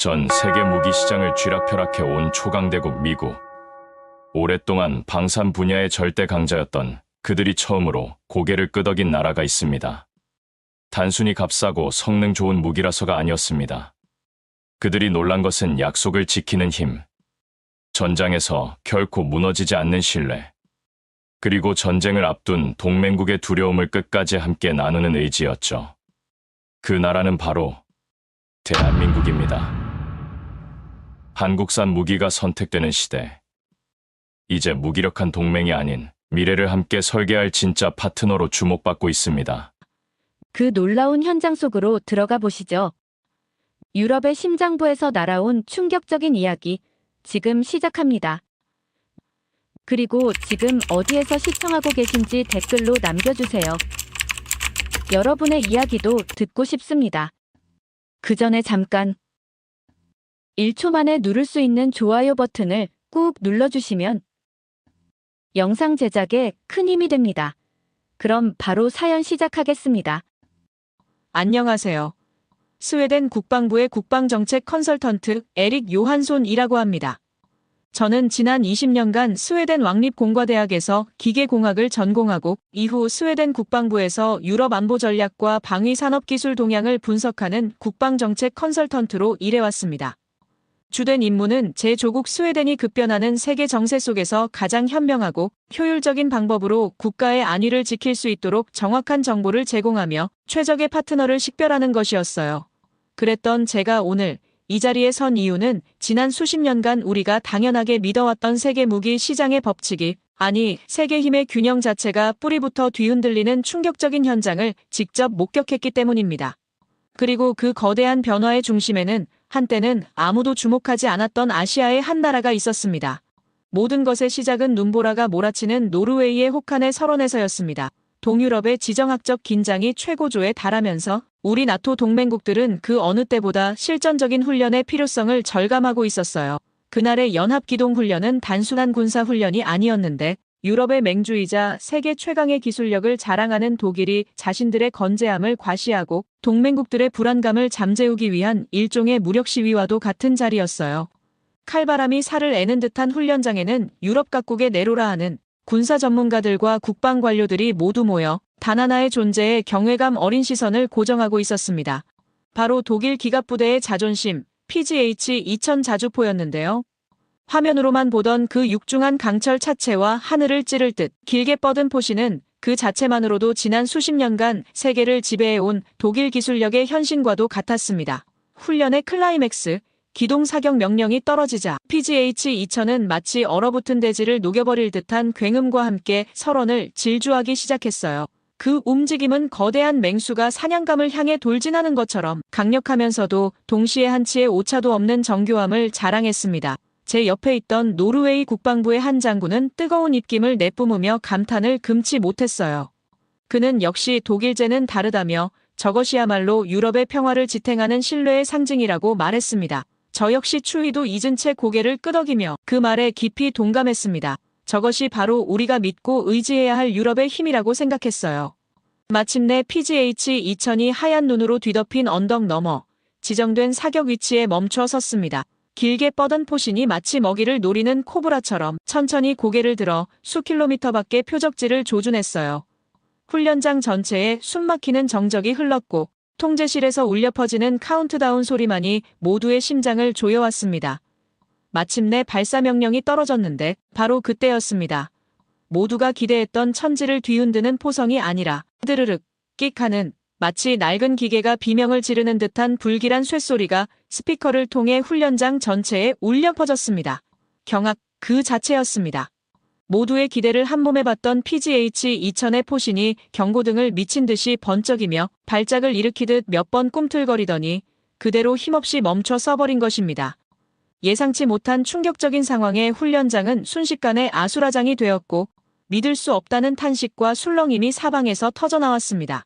전 세계 무기 시장을 쥐락펴락해 온 초강대국 미국. 오랫동안 방산 분야의 절대 강자였던 그들이 처음으로 고개를 끄덕인 나라가 있습니다. 단순히 값싸고 성능 좋은 무기라서가 아니었습니다. 그들이 놀란 것은 약속을 지키는 힘, 전장에서 결코 무너지지 않는 신뢰, 그리고 전쟁을 앞둔 동맹국의 두려움을 끝까지 함께 나누는 의지였죠. 그 나라는 바로 대한민국입니다. 한국산 무기가 선택되는 시대. 이제 무기력한 동맹이 아닌 미래를 함께 설계할 진짜 파트너로 주목받고 있습니다. 그 놀라운 현장 속으로 들어가 보시죠. 유럽의 심장부에서 날아온 충격적인 이야기, 지금 시작합니다. 그리고 지금 어디에서 시청하고 계신지 댓글로 남겨주세요. 여러분의 이야기도 듣고 싶습니다. 그 전에 잠깐 1초 만에 누를 수 있는 좋아요 버튼을 꾹 눌러주시면 영상 제작에 큰 힘이 됩니다. 그럼 바로 사연 시작하겠습니다. 안녕하세요. 스웨덴 국방부의 국방정책 컨설턴트 에릭 요한손이라고 합니다. 저는 지난 20년간 스웨덴 왕립공과대학에서 기계공학을 전공하고 이후 스웨덴 국방부에서 유럽 안보 전략과 방위 산업 기술 동향을 분석하는 국방정책 컨설턴트로 일해왔습니다. 주된 임무는 제 조국 스웨덴이 급변하는 세계 정세 속에서 가장 현명하고 효율적인 방법으로 국가의 안위를 지킬 수 있도록 정확한 정보를 제공하며 최적의 파트너를 식별하는 것이었어요. 그랬던 제가 오늘 이 자리에 선 이유는 지난 수십 년간 우리가 당연하게 믿어왔던 세계 무기 시장의 법칙이, 아니 세계 힘의 균형 자체가 뿌리부터 뒤흔들리는 충격적인 현장을 직접 목격했기 때문입니다. 그리고 그 거대한 변화의 중심에는 한때는 아무도 주목하지 않았던 아시아의 한 나라가 있었습니다. 모든 것의 시작은 눈보라가 몰아치는 노르웨이의 혹한의 설원에서였습니다. 동유럽의 지정학적 긴장이 최고조에 달하면서 우리 나토 동맹국들은 그 어느 때보다 실전적인 훈련의 필요성을 절감하고 있었어요. 그날의 연합기동훈련은 단순한 군사훈련이 아니었는데 유럽의 맹주이자 세계 최강의 기술력을 자랑하는 독일이 자신들의 건재함을 과시하고 동맹국들의 불안감을 잠재우기 위한 일종의 무력 시위와도 같은 자리였어요. 칼바람이 살을 애는 듯한 훈련장에는 유럽 각국의 내로라 하는 군사 전문가들과 국방 관료들이 모두 모여 단 하나의 존재에 경외감 어린 시선을 고정하고 있었습니다. 바로 독일 기갑부대의 자존심, PGH-2000 자주포였는데요. 화면으로만 보던 그 육중한 강철 차체와 하늘을 찌를 듯 길게 뻗은 포신은 그 자체만으로도 지난 수십 년간 세계를 지배해온 독일 기술력의 현신과도 같았습니다. 훈련의 클라이맥스, 기동 사격 명령이 떨어지자 PGH-2000은 마치 얼어붙은 대지를 녹여버릴 듯한 굉음과 함께 설원을 질주하기 시작했어요. 그 움직임은 거대한 맹수가 사냥감을 향해 돌진하는 것처럼 강력하면서도 동시에 한치의 오차도 없는 정교함을 자랑했습니다. 제 옆에 있던 노르웨이 국방부의 한 장군은 뜨거운 입김을 내뿜으며 감탄을 금치 못했어요. 그는 역시 독일제는 다르다며 저것이야말로 유럽의 평화를 지탱하는 신뢰의 상징이라고 말했습니다. 저 역시 추위도 잊은 채 고개를 끄덕이며 그 말에 깊이 동감했습니다. 저것이 바로 우리가 믿고 의지해야 할 유럽의 힘이라고 생각했어요. 마침내 PGH-2000이 하얀 눈으로 뒤덮인 언덕 너머 지정된 사격 위치에 멈춰 섰습니다. 길게 뻗은 포신이 마치 먹이를 노리는 코브라처럼 천천히 고개를 들어 수킬로미터 밖의 표적지를 조준했어요. 훈련장 전체에 숨막히는 정적이 흘렀고 통제실에서 울려 퍼지는 카운트다운 소리만이 모두의 심장을 조여왔습니다. 마침내 발사 명령이 떨어졌는데 바로 그때였습니다. 모두가 기대했던 천지를 뒤흔드는 포성이 아니라 드르륵 끽 하는 마치 낡은 기계가 비명을 지르는 듯한 불길한 쇳소리가 스피커를 통해 훈련장 전체에 울려 퍼졌습니다. 경악 그 자체였습니다. 모두의 기대를 한몸에 받던 PGH-2000의 포신이 경고등을 미친 듯이 번쩍이며 발작을 일으키듯 몇 번 꿈틀거리더니 그대로 힘없이 멈춰 서버린 것입니다. 예상치 못한 충격적인 상황에 훈련장은 순식간에 아수라장이 되었고 믿을 수 없다는 탄식과 술렁임이 사방에서 터져나왔습니다.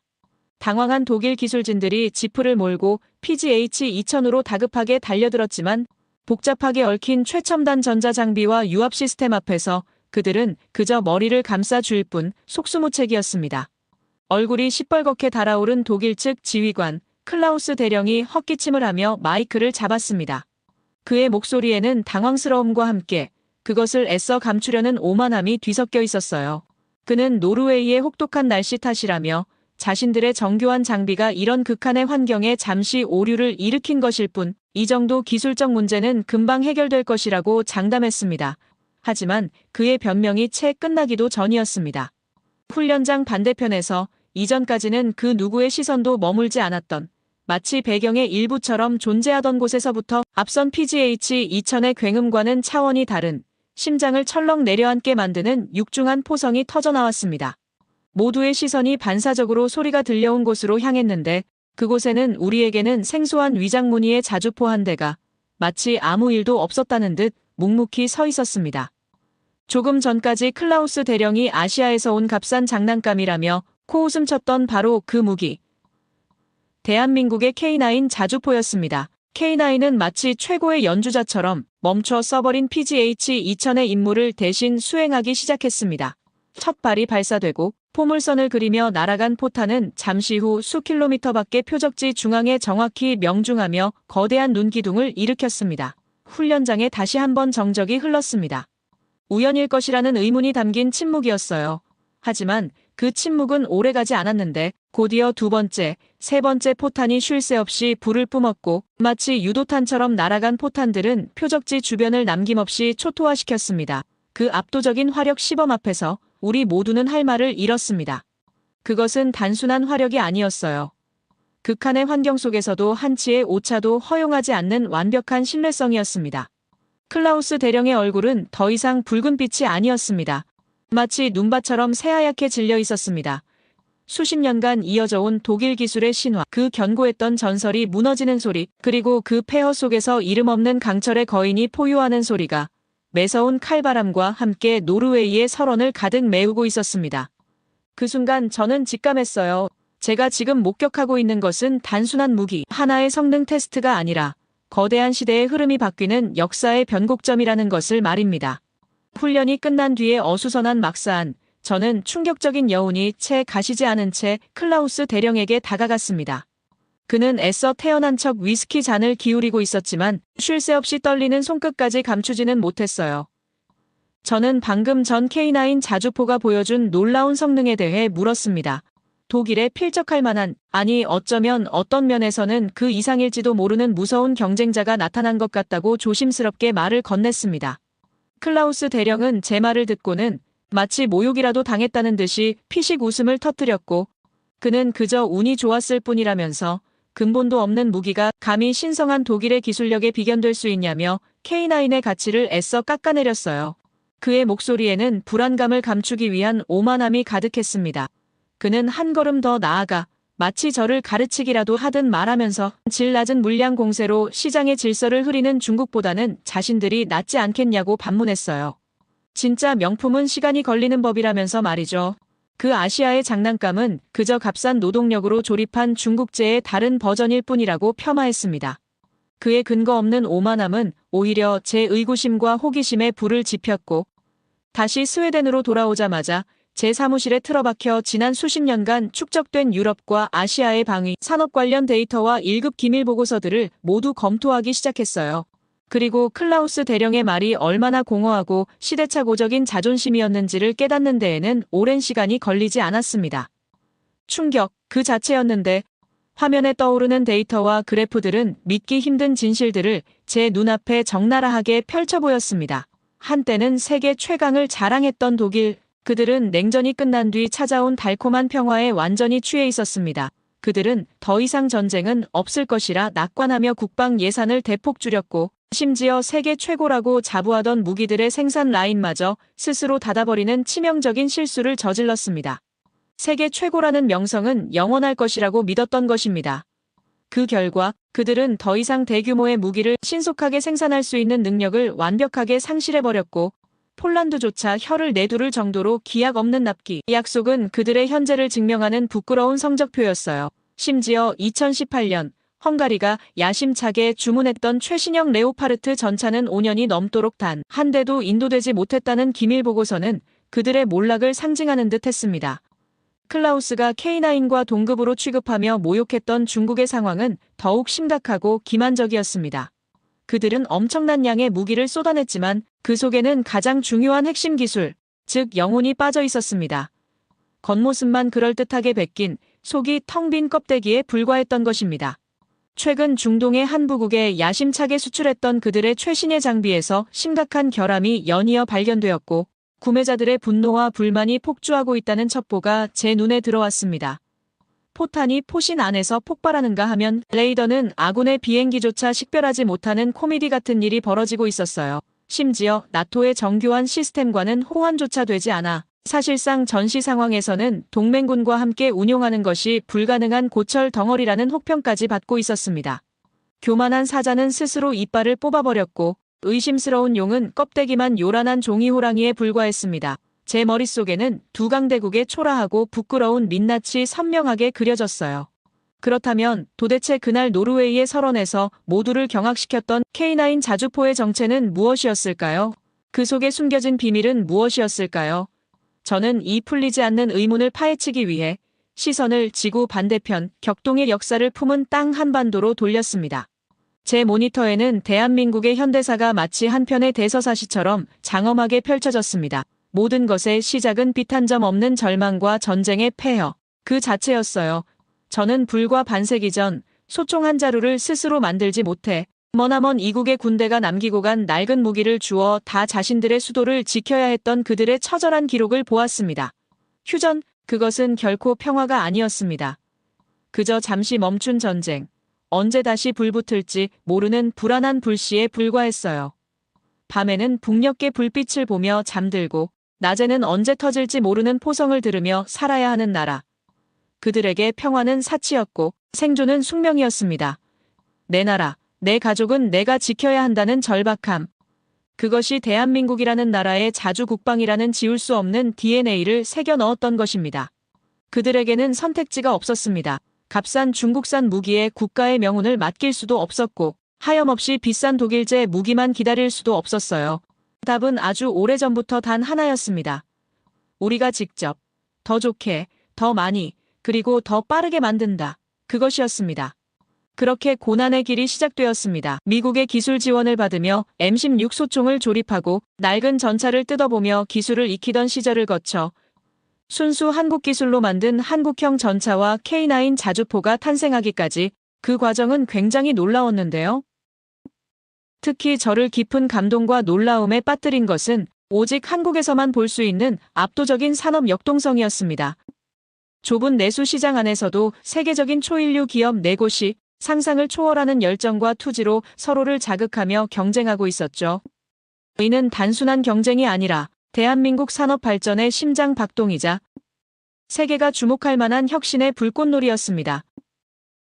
당황한 독일 기술진들이 지프를 몰고 PGH-2000으로 다급하게 달려들었지만 복잡하게 얽힌 최첨단 전자장비와 유압 시스템 앞에서 그들은 그저 머리를 감싸줄 뿐 속수무책이었습니다. 얼굴이 시뻘겋게 달아오른 독일 측 지휘관, 클라우스 대령이 헛기침을 하며 마이크를 잡았습니다. 그의 목소리에는 당황스러움과 함께 그것을 애써 감추려는 오만함이 뒤섞여 있었어요. 그는 노르웨이의 혹독한 날씨 탓이라며 자신들의 정교한 장비가 이런 극한의 환경에 잠시 오류를 일으킨 것일 뿐, 이 정도 기술적 문제는 금방 해결될 것이라고 장담했습니다. 하지만 그의 변명이 채 끝나기도 전이었습니다. 훈련장 반대편에서 이전까지는 그 누구의 시선도 머물지 않았던, 마치 배경의 일부처럼 존재하던 곳에서부터 앞선 PGH-2000의 굉음과는 차원이 다른, 심장을 철렁 내려앉게 만드는 육중한 포성이 터져나왔습니다. 모두의 시선이 반사적으로 소리가 들려온 곳으로 향했는데, 그곳에는 우리에게는 생소한 위장 무늬의 자주포 한 대가 마치 아무 일도 없었다는 듯 묵묵히 서 있었습니다. 조금 전까지 클라우스 대령이 아시아에서 온 값싼 장난감이라며 코웃음 쳤던 바로 그 무기. 대한민국의 K9 자주포였습니다. K9은 마치 최고의 연주자처럼 멈춰 써버린 PGH-2000의 임무를 대신 수행하기 시작했습니다. 첫 발이 발사되고 포물선을 그리며 날아간 포탄은 잠시 후 수킬로미터 밖의 표적지 중앙에 정확히 명중하며 거대한 눈기둥을 일으켰습니다. 훈련장에 다시 한번 정적이 흘렀습니다. 우연일 것이라는 의문이 담긴 침묵이었어요. 하지만 그 침묵은 오래가지 않았는데 곧이어 두 번째, 세 번째 포탄이 쉴 새 없이 불을 뿜었고 마치 유도탄처럼 날아간 포탄들은 표적지 주변을 남김없이 초토화시켰습니다. 그 압도적인 화력 시범 앞에서 우리 모두는 할 말을 잃었습니다. 그것은 단순한 화력이 아니었어요. 극한의 환경 속에서도 한치의 오차도 허용하지 않는 완벽한 신뢰성이었습니다. 클라우스 대령의 얼굴은 더 이상 붉은 빛이 아니었습니다. 마치 눈밭처럼 새하얗게 질려 있었습니다. 수십 년간 이어져 온 독일 기술의 신화, 그 견고했던 전설이 무너지는 소리, 그리고 그 폐허 속에서 이름 없는 강철의 거인이 포효하는 소리가 매서운 칼바람과 함께 노르웨이의 설원을 가득 메우고 있었습니다. 그 순간 저는 직감했어요. 제가 지금 목격하고 있는 것은 단순한 무기, 하나의 성능 테스트가 아니라 거대한 시대의 흐름이 바뀌는 역사의 변곡점이라는 것을 말입니다. 훈련이 끝난 뒤에 어수선한 막사안, 저는 충격적인 여운이 채 가시지 않은 채 클라우스 대령에게 다가갔습니다. 그는 애써 태어난 척 위스키 잔을 기울이고 있었지만 쉴 새 없이 떨리는 손끝까지 감추지는 못했어요. 저는 방금 전 K9 자주포가 보여준 놀라운 성능에 대해 물었습니다. 독일에 필적할 만한, 아니 어쩌면 어떤 면에서는 그 이상일지도 모르는 무서운 경쟁자가 나타난 것 같다고 조심스럽게 말을 건넸습니다. 클라우스 대령은 제 말을 듣고는 마치 모욕이라도 당했다는 듯이 피식 웃음을 터뜨렸고, 그는 그저 운이 좋았을 뿐이라면서 근본도 없는 무기가 감히 신성한 독일의 기술력에 비견될 수 있냐며 K9의 가치를 애써 깎아내렸어요. 그의 목소리에는 불안감을 감추기 위한 오만함이 가득했습니다. 그는 한 걸음 더 나아가 마치 저를 가르치기라도 하듯 말하면서 질 낮은 물량 공세로 시장의 질서를 흐리는 중국보다는 자신들이 낫지 않겠냐고 반문했어요. 진짜 명품은 시간이 걸리는 법이라면서 말이죠. 그 아시아의 장난감은 그저 값싼 노동력으로 조립한 중국제의 다른 버전일 뿐이라고 폄하했습니다. 그의 근거 없는 오만함은 오히려 제 의구심과 호기심에 불을 지폈고, 다시 스웨덴으로 돌아오자마자 제 사무실에 틀어박혀 지난 수십 년간 축적된 유럽과 아시아의 방위, 산업 관련 데이터와 1급 기밀 보고서들을 모두 검토하기 시작했어요. 그리고 클라우스 대령의 말이 얼마나 공허하고 시대착오적인 자존심이었는지를 깨닫는 데에는 오랜 시간이 걸리지 않았습니다. 충격 그 자체였는데 화면에 떠오르는 데이터와 그래프들은 믿기 힘든 진실들을 제 눈앞에 적나라하게 펼쳐 보였습니다. 한때는 세계 최강을 자랑했던 독일, 그들은 냉전이 끝난 뒤 찾아온 달콤한 평화에 완전히 취해 있었습니다. 그들은 더 이상 전쟁은 없을 것이라 낙관하며 국방 예산을 대폭 줄였고, 심지어 세계 최고라고 자부하던 무기들의 생산 라인마저 스스로 닫아버리는 치명적인 실수를 저질렀습니다. 세계 최고라는 명성은 영원할 것이라고 믿었던 것입니다. 그 결과 그들은 더 이상 대규모의 무기를 신속하게 생산할 수 있는 능력을 완벽하게 상실해버렸고, 폴란드조차 혀를 내두를 정도로 기약 없는 납기. 이 약속은 그들의 현재를 증명하는 부끄러운 성적표였어요. 심지어 2018년 헝가리가 야심차게 주문했던 최신형 레오파르트 전차는 5년이 넘도록 단 한 대도 인도되지 못했다는 기밀 보고서는 그들의 몰락을 상징하는 듯 했습니다. 클라우스가 K9과 동급으로 취급하며 모욕했던 중국의 상황은 더욱 심각하고 기만적이었습니다. 그들은 엄청난 양의 무기를 쏟아냈지만 그 속에는 가장 중요한 핵심 기술, 즉 영혼이 빠져 있었습니다. 겉모습만 그럴듯하게 베낀 속이 텅 빈 껍데기에 불과했던 것입니다. 최근 중동의 한 부국에 야심차게 수출했던 그들의 최신의 장비에서 심각한 결함이 연이어 발견되었고 구매자들의 분노와 불만이 폭주하고 있다는 첩보가 제 눈에 들어왔습니다. 포탄이 포신 안에서 폭발하는가 하면 레이더는 아군의 비행기조차 식별하지 못하는 코미디 같은 일이 벌어지고 있었어요. 심지어 나토의 정교한 시스템과는 호환조차 되지 않아 사실상 전시 상황에서는 동맹군과 함께 운용하는 것이 불가능한 고철 덩어리라는 혹평까지 받고 있었습니다. 교만한 사자는 스스로 이빨을 뽑아버렸고 의심스러운 용은 껍데기만 요란한 종이 호랑이에 불과했습니다. 제 머릿속에는 두 강대국의 초라하고 부끄러운 민낯이 선명하게 그려졌어요. 그렇다면 도대체 그날 노르웨이의 설원에서 모두를 경악시켰던 K9 자주포의 정체는 무엇이었을까요? 그 속에 숨겨진 비밀은 무엇이었을까요? 저는 이 풀리지 않는 의문을 파헤치기 위해 시선을 지구 반대편 격동의 역사를 품은 땅 한반도로 돌렸습니다. 제 모니터에는 대한민국의 현대사가 마치 한 편의 대서사시처럼 장엄하게 펼쳐졌습니다. 모든 것의 시작은 빛 한 점 없는 절망과 전쟁의 폐허, 그 자체였어요. 저는 불과 반세기 전 소총 한 자루를 스스로 만들지 못해 머나먼 이국의 군대가 남기고 간 낡은 무기를 주워 다 자신들의 수도를 지켜야 했던 그들의 처절한 기록을 보았습니다. 휴전, 그것은 결코 평화가 아니었습니다. 그저 잠시 멈춘 전쟁, 언제 다시 불붙을지 모르는 불안한 불씨에 불과했어요. 밤에는 북녘의 불빛을 보며 잠들고 낮에는 언제 터질지 모르는 포성을 들으며 살아야 하는 나라. 그들에게 평화는 사치였고 생존은 숙명이었습니다. 내 나라, 내 가족은 내가 지켜야 한다는 절박함. 그것이 대한민국이라는 나라의 자주국방이라는 지울 수 없는 DNA를 새겨 넣었던 것입니다. 그들에게는 선택지가 없었습니다. 값싼 중국산 무기에 국가의 명운을 맡길 수도 없었고 하염없이 비싼 독일제 무기만 기다릴 수도 없었어요. 답은 아주 오래전부터 단 하나였습니다. 우리가 직접, 더 좋게, 더 많이, 그리고 더 빠르게 만든다. 그것이었습니다. 그렇게 고난의 길이 시작되었습니다. 미국의 기술 지원을 받으며 M16 소총을 조립하고 낡은 전차를 뜯어보며 기술을 익히던 시절을 거쳐 순수 한국 기술로 만든 한국형 전차와 K9 자주포가 탄생하기까지 그 과정은 굉장히 놀라웠는데요. 특히 저를 깊은 감동과 놀라움에 빠뜨린 것은 오직 한국에서만 볼 수 있는 압도적인 산업 역동성이었습니다. 좁은 내수 시장 안에서도 세계적인 초인류 기업 4곳이 상상을 초월하는 열정과 투지로 서로를 자극하며 경쟁하고 있었죠. 이는 단순한 경쟁이 아니라 대한민국 산업 발전의 심장 박동이자 세계가 주목할 만한 혁신의 불꽃놀이였습니다.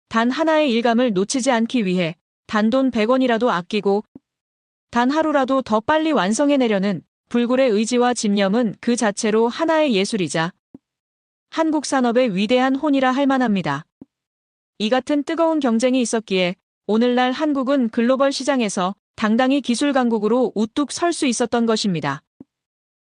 단 하나의 일감을 놓치지 않기 위해 단돈 100원이라도 아끼고 단 하루라도 더 빨리 완성해내려는 불굴의 의지와 집념은 그 자체로 하나의 예술이자 한국 산업의 위대한 혼이라 할 만합니다. 이 같은 뜨거운 경쟁이 있었기에 오늘날 한국은 글로벌 시장에서 당당히 기술 강국으로 우뚝 설 수 있었던 것입니다.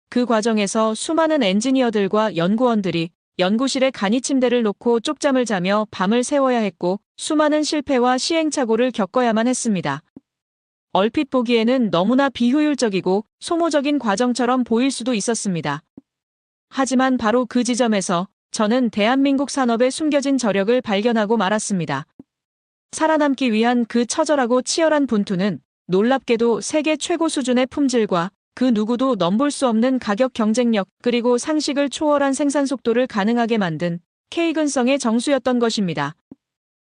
그 과정에서 수많은 엔지니어들과 연구원들이 연구실에 간이 침대를 놓고 쪽잠을 자며 밤을 새워야 했고 수많은 실패와 시행착오를 겪어야만 했습니다. 얼핏 보기에는 너무나 비효율적이고 소모적인 과정처럼 보일 수도 있었습니다. 하지만 바로 그 지점에서 저는 대한민국 산업의 숨겨진 저력을 발견하고 말았습니다. 살아남기 위한 그 처절하고 치열한 분투는 놀랍게도 세계 최고 수준의 품질과 그 누구도 넘볼 수 없는 가격 경쟁력 그리고 상식을 초월한 생산 속도를 가능하게 만든 K근성의 정수였던 것입니다.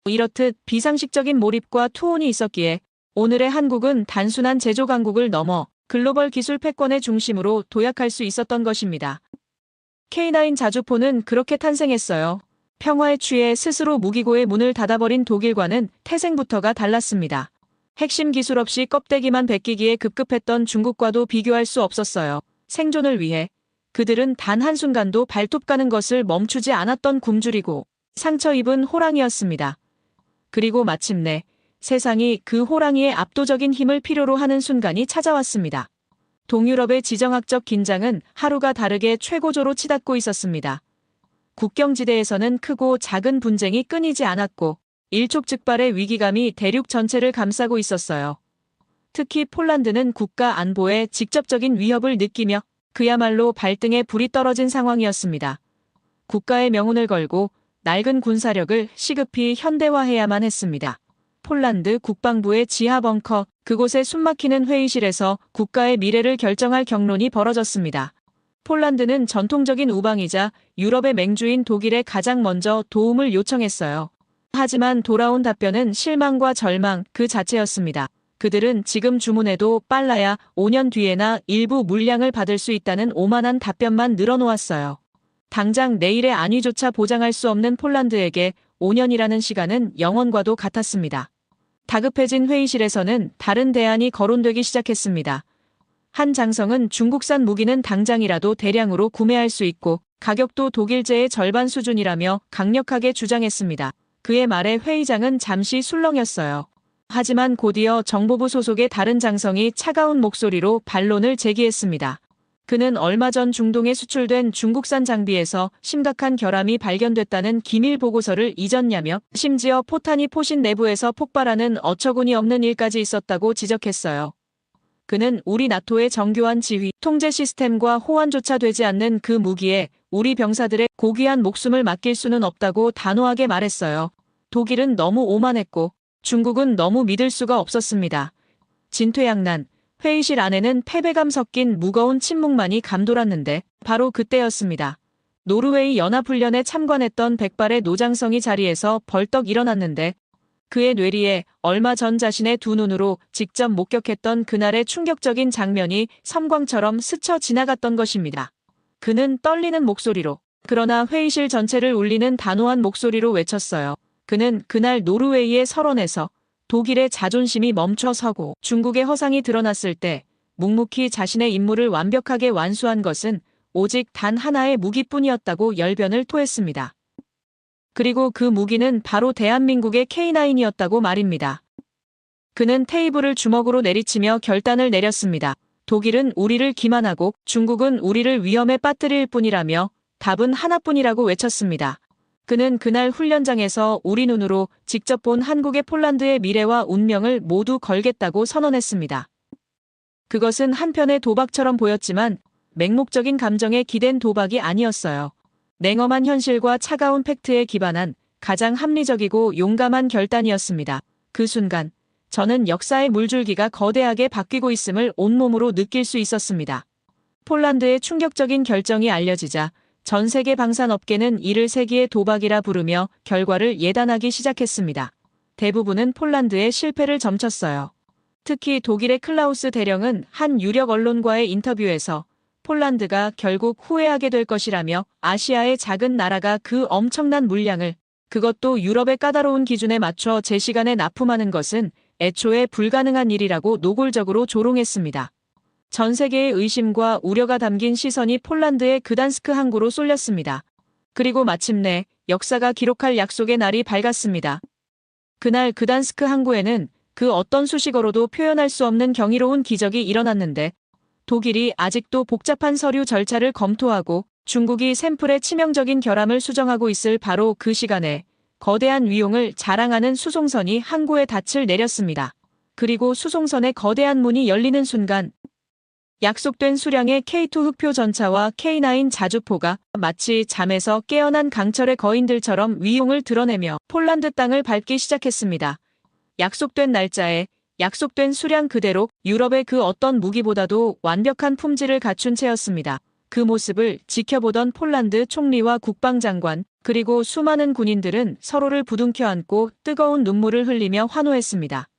이렇듯 비상식적인 몰입과 투혼이 있었기에 오늘의 한국은 단순한 제조 강국을 넘어 글로벌 기술 패권의 중심으로 도약할 수 있었던 것입니다. K9 자주포는 그렇게 탄생했어요. 평화에 취해 스스로 무기고의 문을 닫아버린 독일과는 태생부터가 달랐습니다. 핵심 기술 없이 껍데기만 벗기기에 급급했던 중국과도 비교할 수 없었어요. 생존을 위해 그들은 단 한순간도 발톱 가는 것을 멈추지 않았던 굶주리고 상처 입은 호랑이였습니다. 그리고 마침내 세상이 그 호랑이의 압도적인 힘을 필요로 하는 순간이 찾아왔습니다. 동유럽의 지정학적 긴장은 하루가 다르게 최고조로 치닫고 있었습니다. 국경지대에서는 크고 작은 분쟁이 끊이지 않았고 일촉즉발의 위기감이 대륙 전체를 감싸고 있었어요. 특히 폴란드는 국가 안보에 직접적인 위협을 느끼며 그야말로 발등에 불이 떨어진 상황이었습니다. 국가의 명운을 걸고 낡은 군사력을 시급히 현대화해야만 했습니다. 폴란드 국방부의 지하 벙커, 그곳에 숨막히는 회의실에서 국가의 미래를 결정할 격론이 벌어졌습니다. 폴란드는 전통적인 우방이자 유럽의 맹주인 독일에 가장 먼저 도움을 요청했어요. 하지만 돌아온 답변은 실망과 절망 그 자체였습니다. 그들은 지금 주문해도 빨라야 5년 뒤에나 일부 물량을 받을 수 있다는 오만한 답변만 늘어놓았어요. 당장 내일의 안위조차 보장할 수 없는 폴란드에게 5년이라는 시간은 영원과도 같았습니다. 다급해진 회의실에서는 다른 대안이 거론되기 시작했습니다. 한 장성은 중국산 무기는 당장이라도 대량으로 구매할 수 있고 가격도 독일제의 절반 수준이라며 강력하게 주장했습니다. 그의 말에 회의장은 잠시 술렁였어요. 하지만 곧이어 정보부 소속의 다른 장성이 차가운 목소리로 반론을 제기했습니다. 그는 얼마 전 중동에 수출된 중국산 장비에서 심각한 결함이 발견됐다는 기밀 보고서를 잊었냐며 심지어 포탄이 포신 내부에서 폭발하는 어처구니 없는 일까지 있었다고 지적했어요. 그는 우리 나토의 정교한 지휘, 통제 시스템과 호환조차 되지 않는 그 무기에 우리 병사들의 고귀한 목숨을 맡길 수는 없다고 단호하게 말했어요. 독일은 너무 오만했고 중국은 너무 믿을 수가 없었습니다. 진퇴양난, 회의실 안에는 패배감 섞인 무거운 침묵만이 감돌았는데 바로 그때였습니다. 노르웨이 연합훈련에 참관했던 백발의 노장성이 자리에서 벌떡 일어났는데 그의 뇌리에 얼마 전 자신의 두 눈으로 직접 목격했던 그날의 충격적인 장면이 섬광처럼 스쳐 지나갔던 것입니다. 그는 떨리는 목소리로, 그러나 회의실 전체를 울리는 단호한 목소리로 외쳤어요. 그는 그날 노르웨이의 설원에서 독일의 자존심이 멈춰서고 중국의 허상이 드러났을 때 묵묵히 자신의 임무를 완벽하게 완수한 것은 오직 단 하나의 무기뿐이었다고 열변을 토했습니다. 그리고 그 무기는 바로 대한민국의 K9이었다고 말입니다. 그는 테이블을 주먹으로 내리치며 결단을 내렸습니다. 독일은 우리를 기만하고 중국은 우리를 위험에 빠뜨릴 뿐이라며 답은 하나뿐이라고 외쳤습니다. 그는 그날 훈련장에서 우리 눈으로 직접 본 한국의 폴란드의 미래와 운명을 모두 걸겠다고 선언했습니다. 그것은 한편의 도박처럼 보였지만 맹목적인 감정에 기댄 도박이 아니었어요. 냉엄한 현실과 차가운 팩트에 기반한 가장 합리적이고 용감한 결단이었습니다. 그 순간 저는 역사의 물줄기가 거대하게 바뀌고 있음을 온몸으로 느낄 수 있었습니다. 폴란드의 충격적인 결정이 알려지자 전 세계 방산업계는 이를 세기의 도박이라 부르며 결과를 예단하기 시작했습니다. 대부분은 폴란드의 실패를 점쳤어요. 특히 독일의 클라우스 대령은 한 유력 언론과의 인터뷰에서 폴란드가 결국 후회하게 될 것이라며 아시아의 작은 나라가 그 엄청난 물량을, 그것도 유럽의 까다로운 기준에 맞춰 제 시간에 납품하는 것은 애초에 불가능한 일이라고 노골적으로 조롱했습니다. 전 세계의 의심과 우려가 담긴 시선이 폴란드의 그단스크 항구로 쏠렸습니다. 그리고 마침내 역사가 기록할 약속의 날이 밝았습니다. 그날 그단스크 항구에는 그 어떤 수식어로도 표현할 수 없는 경이로운 기적이 일어났는데 독일이 아직도 복잡한 서류 절차를 검토하고 중국이 샘플의 치명적인 결함을 수정하고 있을 바로 그 시간에 거대한 위용을 자랑하는 수송선이 항구에 닻을 내렸습니다. 그리고 수송선의 거대한 문이 열리는 순간 약속된 수량의 K2 흑표 전차와 K9 자주포가 마치 잠에서 깨어난 강철의 거인들처럼 위용을 드러내며 폴란드 땅을 밟기 시작했습니다. 약속된 날짜에 약속된 수량 그대로 유럽의 그 어떤 무기보다도 완벽한 품질을 갖춘 채였습니다. 그 모습을 지켜보던 폴란드 총리와 국방장관 그리고 수많은 군인들은 서로를 부둥켜 안고 뜨거운 눈물을 흘리며 환호했습니다.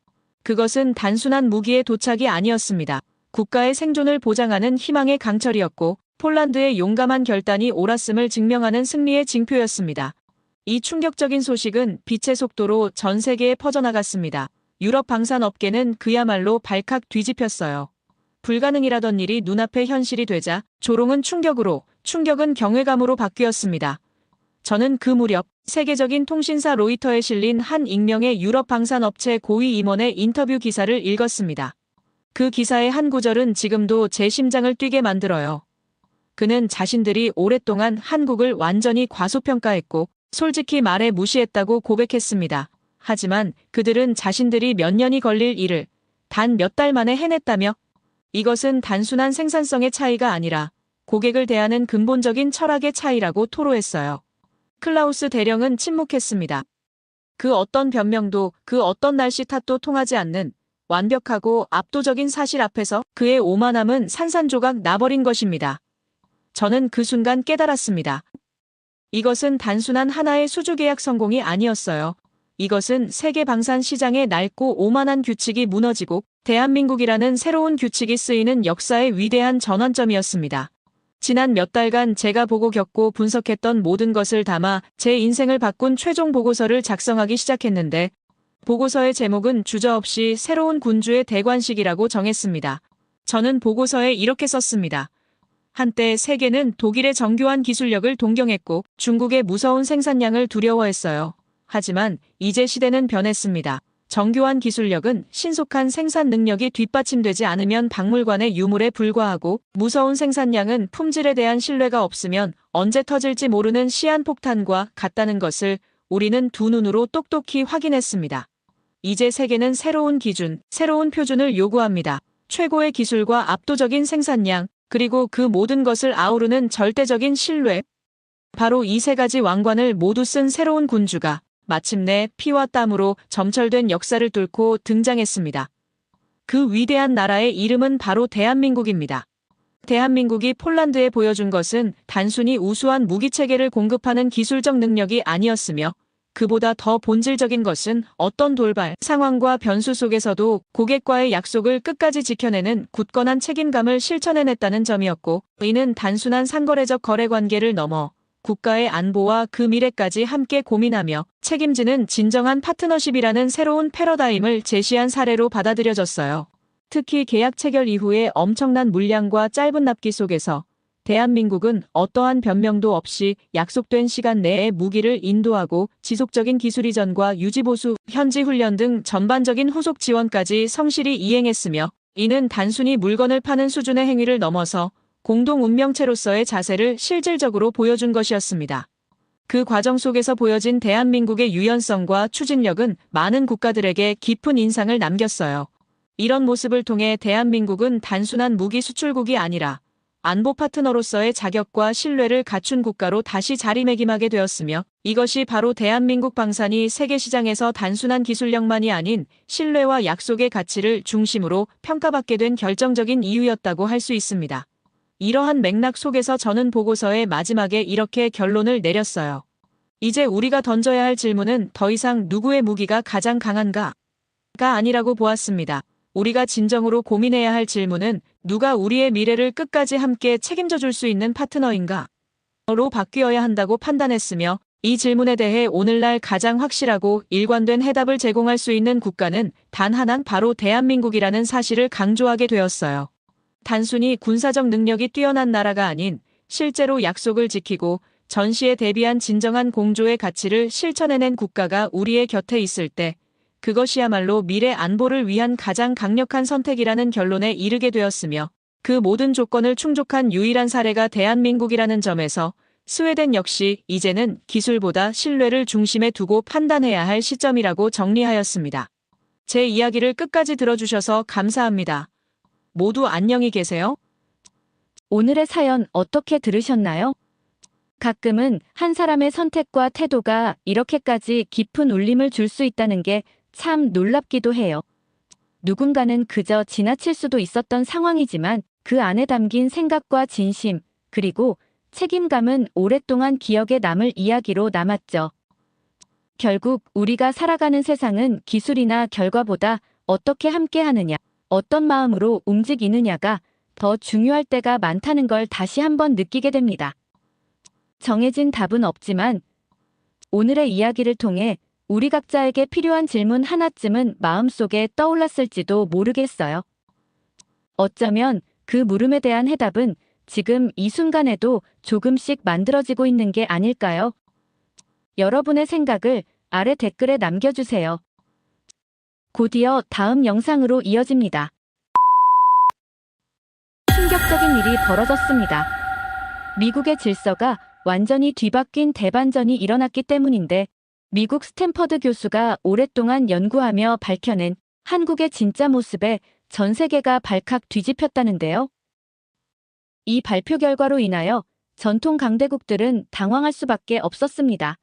그것은 단순한 무기의 도착이 아니었습니다. 국가의 생존을 보장하는 희망의 강철이었고 폴란드의 용감한 결단이 옳았음을 증명하는 승리의 징표였습니다. 이 충격적인 소식은 빛의 속도로 전 세계에 퍼져나갔습니다. 유럽 방산업계는 그야말로 발칵 뒤집혔어요. 불가능이라던 일이 눈앞에 현실이 되자 조롱은 충격으로, 충격은 경외감으로 바뀌었습니다. 저는 그 무렵 세계적인 통신사 로이터에 실린 한 익명의 유럽 방산업체 고위 임원의 인터뷰 기사를 읽었습니다. 그 기사의 한 구절은 지금도 제 심장을 뛰게 만들어요. 그는 자신들이 오랫동안 한국을 완전히 과소평가했고 솔직히 말해 무시했다고 고백했습니다. 하지만 그들은 자신들이 몇 년이 걸릴 일을 단 몇 달 만에 해냈다며 이것은 단순한 생산성의 차이가 아니라 고객을 대하는 근본적인 철학의 차이라고 토로했어요. 클라우스 대령은 침묵했습니다. 그 어떤 변명도 그 어떤 날씨 탓도 통하지 않는 완벽하고 압도적인 사실 앞에서 그의 오만함은 산산조각 나버린 것입니다. 저는 그 순간 깨달았습니다. 이것은 단순한 하나의 수주계약 성공이 아니었어요. 이것은 세계 방산 시장의 낡고 오만한 규칙이 무너지고 대한민국이라는 새로운 규칙이 쓰이는 역사의 위대한 전환점이었습니다. 지난 몇 달간 제가 보고 겪고 분석했던 모든 것을 담아 제 인생을 바꾼 최종 보고서를 작성하기 시작했는데 보고서의 제목은 주저없이 새로운 군주의 대관식이라고 정했습니다. 저는 보고서에 이렇게 썼습니다. 한때 세계는 독일의 정교한 기술력을 동경했고 중국의 무서운 생산량을 두려워했어요. 하지만 이제 시대는 변했습니다. 정교한 기술력은 신속한 생산 능력이 뒷받침되지 않으면 박물관의 유물에 불과하고 무서운 생산량은 품질에 대한 신뢰가 없으면 언제 터질지 모르는 시한폭탄과 같다는 것을 우리는 두 눈으로 똑똑히 확인했습니다. 이제 세계는 새로운 기준, 새로운 표준을 요구합니다. 최고의 기술과 압도적인 생산량, 그리고 그 모든 것을 아우르는 절대적인 신뢰. 바로 이 세 가지 왕관을 모두 쓴 새로운 군주가 마침내 피와 땀으로 점철된 역사를 뚫고 등장했습니다. 그 위대한 나라의 이름은 바로 대한민국입니다. 대한민국이 폴란드에 보여준 것은 단순히 우수한 무기체계를 공급하는 기술적 능력이 아니었으며 그보다 더 본질적인 것은 어떤 돌발 상황과 변수 속에서도 고객과의 약속을 끝까지 지켜내는 굳건한 책임감을 실천해냈다는 점이었고 이는 단순한 상거래적 거래 관계를 넘어 국가의 안보와 그 미래까지 함께 고민하며 책임지는 진정한 파트너십이라는 새로운 패러다임을 제시한 사례로 받아들여졌어요. 특히 계약 체결 이후의 엄청난 물량과 짧은 납기 속에서 대한민국은 어떠한 변명도 없이 약속된 시간 내에 무기를 인도하고 지속적인 기술 이전과 유지보수, 현지 훈련 등 전반적인 후속 지원까지 성실히 이행했으며 이는 단순히 물건을 파는 수준의 행위를 넘어서 공동 운명체로서의 자세를 실질적으로 보여준 것이었습니다. 그 과정 속에서 보여진 대한민국의 유연성과 추진력은 많은 국가들에게 깊은 인상을 남겼어요. 이런 모습을 통해 대한민국은 단순한 무기 수출국이 아니라 안보 파트너로서의 자격과 신뢰를 갖춘 국가로 다시 자리매김하게 되었으며 이것이 바로 대한민국 방산이 세계 시장에서 단순한 기술력만이 아닌 신뢰와 약속의 가치를 중심으로 평가받게 된 결정적인 이유였다고 할 수 있습니다. 이러한 맥락 속에서 저는 보고서의 마지막에 이렇게 결론을 내렸어요. 이제 우리가 던져야 할 질문은 더 이상 누구의 무기가 가장 강한가가 아니라고 보았습니다. 우리가 진정으로 고민해야 할 질문은 누가 우리의 미래를 끝까지 함께 책임져 줄 수 있는 파트너인가로 바뀌어야 한다고 판단했으며 이 질문에 대해 오늘날 가장 확실하고 일관된 해답을 제공할 수 있는 국가는 단 하나 바로 대한민국이라는 사실을 강조하게 되었어요. 단순히 군사적 능력이 뛰어난 나라가 아닌 실제로 약속을 지키고 전시에 대비한 진정한 공조의 가치를 실천해낸 국가가 우리의 곁에 있을 때 그것이야말로 미래 안보를 위한 가장 강력한 선택이라는 결론에 이르게 되었으며 그 모든 조건을 충족한 유일한 사례가 대한민국이라는 점에서 스웨덴 역시 이제는 기술보다 신뢰를 중심에 두고 판단해야 할 시점이라고 정리하였습니다. 제 이야기를 끝까지 들어주셔서 감사합니다. 모두 안녕히 계세요. 오늘의 사연 어떻게 들으셨나요? 가끔은 한 사람의 선택과 태도가 이렇게까지 깊은 울림을 줄 수 있다는 게 참 놀랍기도 해요. 누군가는 그저 지나칠 수도 있었던 상황이지만 그 안에 담긴 생각과 진심, 그리고 책임감은 오랫동안 기억에 남을 이야기로 남았죠. 결국 우리가 살아가는 세상은 기술이나 결과보다 어떻게 함께하느냐, 어떤 마음으로 움직이느냐가 더 중요할 때가 많다는 걸 다시 한번 느끼게 됩니다. 정해진 답은 없지만 오늘의 이야기를 통해 우리 각자에게 필요한 질문 하나쯤은 마음속에 떠올랐을지도 모르겠어요. 어쩌면 그 물음에 대한 해답은 지금 이 순간에도 조금씩 만들어지고 있는 게 아닐까요? 여러분의 생각을 아래 댓글에 남겨주세요. 곧이어 다음 영상으로 이어집니다. 충격적인 일이 벌어졌습니다. 미국의 질서가 완전히 뒤바뀐 대반전이 일어났기 때문인데 미국 스탠퍼드 교수가 오랫동안 연구하며 밝혀낸 한국의 진짜 모습에 전 세계가 발칵 뒤집혔다는데요. 이 발표 결과로 인하여 전통 강대국들은 당황할 수밖에 없었습니다.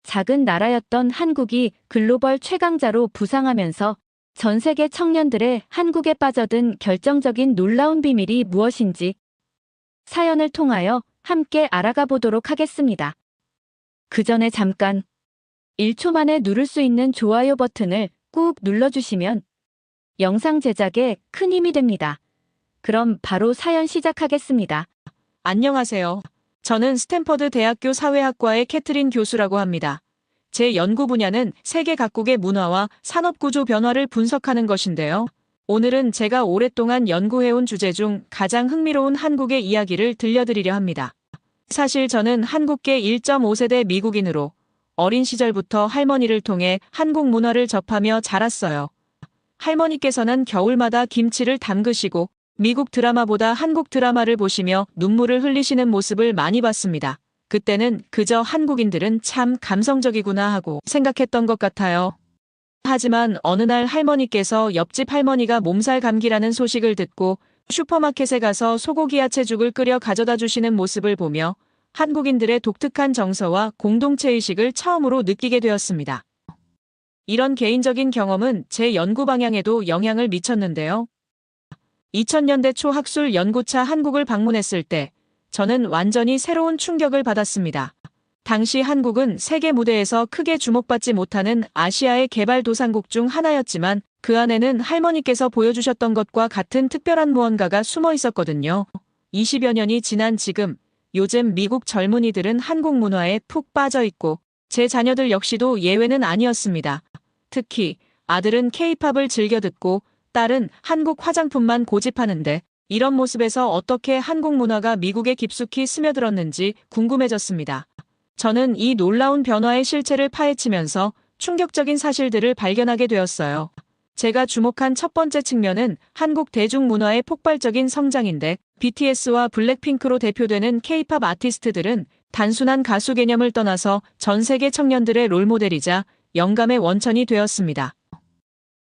작은 나라였던 한국이 글로벌 최강자로 부상하면서 전 세계 청년들의 한국에 빠져든 결정적인 놀라운 비밀이 무엇인지 사연을 통하여 함께 알아가 보도록 하겠습니다. 그 전에 잠깐 1초 만에 누를 수 있는 좋아요 버튼을 꾹 눌러주시면 영상 제작에 큰 힘이 됩니다. 그럼 바로 사연 시작하겠습니다. 안녕하세요. 저는 스탠퍼드 대학교 사회학과의 캐트린 교수라고 합니다. 제 연구 분야는 세계 각국의 문화와 산업구조 변화를 분석하는 것인데요. 오늘은 제가 오랫동안 연구해온 주제 중 가장 흥미로운 한국의 이야기를 들려드리려 합니다. 사실 저는 한국계 1.5세대 미국인으로 어린 시절부터 할머니를 통해 한국 문화를 접하며 자랐어요. 할머니께서는 겨울마다 김치를 담그시고 미국 드라마보다 한국 드라마를 보시며 눈물을 흘리시는 모습을 많이 봤습니다. 그때는 그저 한국인들은 참 감성적이구나 하고 생각했던 것 같아요. 하지만 어느 날 할머니께서 옆집 할머니가 몸살 감기라는 소식을 듣고 슈퍼마켓에 가서 소고기 야채죽을 끓여 가져다 주시는 모습을 보며 한국인들의 독특한 정서와 공동체의식을 처음으로 느끼게 되었습니다. 이런 개인적인 경험은 제 연구 방향에도 영향을 미쳤는데요. 2000년대 초 학술 연구차 한국을 방문했을 때 저는 완전히 새로운 충격을 받았습니다. 당시 한국은 세계 무대에서 크게 주목받지 못하는 아시아의 개발도상국 중 하나였지만 그 안에는 할머니께서 보여주셨던 것과 같은 특별한 무언가가 숨어 있었거든요. 20여 년이 지난 지금, 요즘 미국 젊은이들은 한국 문화에 푹 빠져 있고 제 자녀들 역시도 예외는 아니었습니다. 특히 아들은 K-팝을 즐겨 듣고 딸은 한국 화장품만 고집하는데 이런 모습에서 어떻게 한국 문화가 미국에 깊숙이 스며들었는지 궁금해졌습니다. 저는 이 놀라운 변화의 실체를 파헤치면서 충격적인 사실들을 발견하게 되었어요. 제가 주목한 첫 번째 측면은 한국 대중문화의 폭발적인 성장인데 BTS와 블랙핑크로 대표되는 K-팝 아티스트들은 단순한 가수 개념을 떠나서 전 세계 청년들의 롤모델이자 영감의 원천이 되었습니다.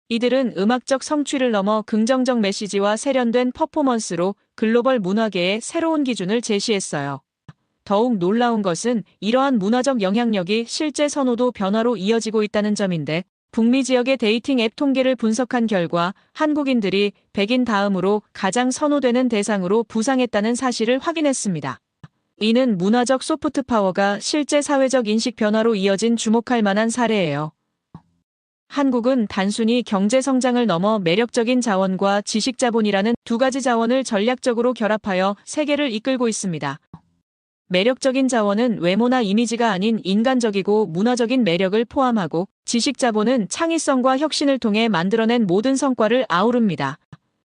이들은 음악적 성취를 넘어 긍정적 메시지와 세련된 퍼포먼스로 글로벌 문화계의 새로운 기준을 제시했어요. 더욱 놀라운 것은 이러한 문화적 영향력이 실제 선호도 변화로 이어지고 있다는 점인데 북미 지역의 데이팅 앱 통계를 분석한 결과 한국인들이 백인 다음으로 가장 선호되는 대상으로 부상했다는 사실을 확인했습니다. 이는 문화적 소프트 파워가 실제 사회적 인식 변화로 이어진 주목할 만한 사례예요. 한국은 단순히 경제 성장을 넘어 매력적인 자원과 지식 자본이라는 두 가지 자원을 전략적으로 결합하여 세계를 이끌고 있습니다. 매력적인 자원은 외모나 이미지가 아닌 인간적이고 문화적인 매력을 포함하고 지식 자본은 창의성과 혁신을 통해 만들어낸 모든 성과를 아우릅니다.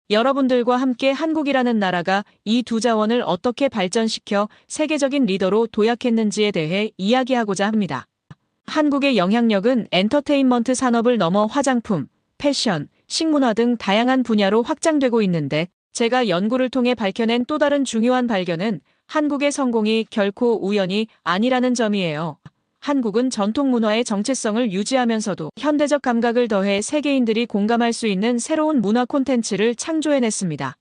여러분들과 함께 한국이라는 나라가 이 두 자원을 어떻게 발전시켜 세계적인 리더로 도약했는지에 대해 이야기하고자 합니다. 한국의 영향력은 엔터테인먼트 산업을 넘어 화장품, 패션, 식문화 등 다양한 분야로 확장되고 있는데 제가 연구를 통해 밝혀낸 또 다른 중요한 발견은 한국의 성공이 결코 우연이 아니라는 점이에요. 한국은 전통 문화의 정체성을 유지하면서도 현대적 감각을 더해 세계인들이 공감할 수 있는 새로운 문화 콘텐츠를 창조해냈습니다.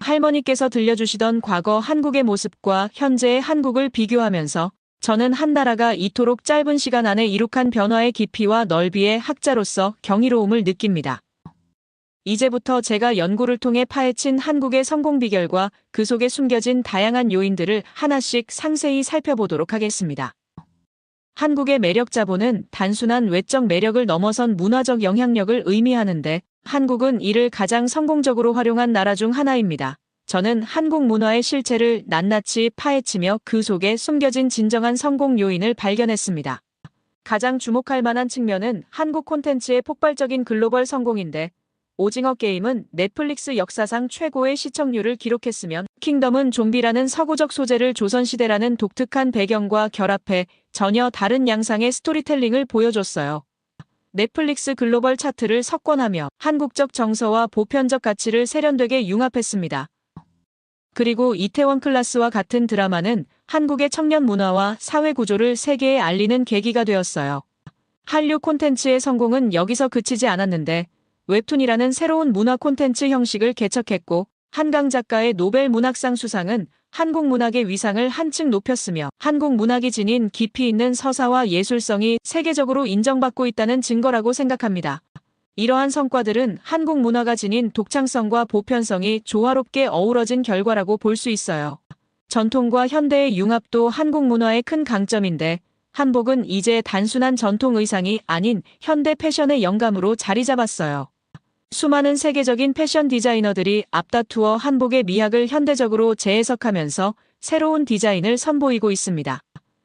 할머니께서 들려주시던 과거 한국의 모습과 현재의 한국을 비교하면서 저는 한 나라가 이토록 짧은 시간 안에 이룩한 변화의 깊이와 넓이에 학자로서 경이로움을 느낍니다. 이제부터 제가 연구를 통해 파헤친 한국의 성공 비결과 그 속에 숨겨진 다양한 요인들을 하나씩 상세히 살펴보도록 하겠습니다. 한국의 매력 자본은 단순한 외적 매력을 넘어선 문화적 영향력을 의미하는데 한국은 이를 가장 성공적으로 활용한 나라 중 하나입니다. 저는 한국 문화의 실체를 낱낱이 파헤치며 그 속에 숨겨진 진정한 성공 요인을 발견했습니다. 가장 주목할 만한 측면은 한국 콘텐츠의 폭발적인 글로벌 성공인데 오징어 게임은 넷플릭스 역사상 최고의 시청률을 기록했으면 킹덤은 좀비라는 서구적 소재를 조선시대라는 독특한 배경과 결합해 전혀 다른 양상의 스토리텔링을 보여줬어요. 넷플릭스 글로벌 차트를 석권하며 한국적 정서와 보편적 가치를 세련되게 융합했습니다. 그리고 이태원 클라스와 같은 드라마는 한국의 청년 문화와 사회 구조를 세계에 알리는 계기가 되었어요. 한류 콘텐츠의 성공은 여기서 그치지 않았는데 웹툰이라는 새로운 문화 콘텐츠 형식을 개척했고 한강 작가의 노벨 문학상 수상은 한국 문학의 위상을 한층 높였으며 한국 문학이 지닌 깊이 있는 서사와 예술성이 세계적으로 인정받고 있다는 증거라고 생각합니다. 이러한 성과들은 한국 문화가 지닌 독창성과 보편성이 조화롭게 어우러진 결과라고 볼 수 있어요. 전통과 현대의 융합도 한국 문화의 큰 강점인데 한복은 이제 단순한 전통 의상이 아닌 현대 패션의 영감으로 자리 잡았어요. 수많은 세계적인 패션 디자이너들이 앞다투어 한복의 미학을 현대적으로 재해석하면서 새로운 디자인을 선보이고 있습니다.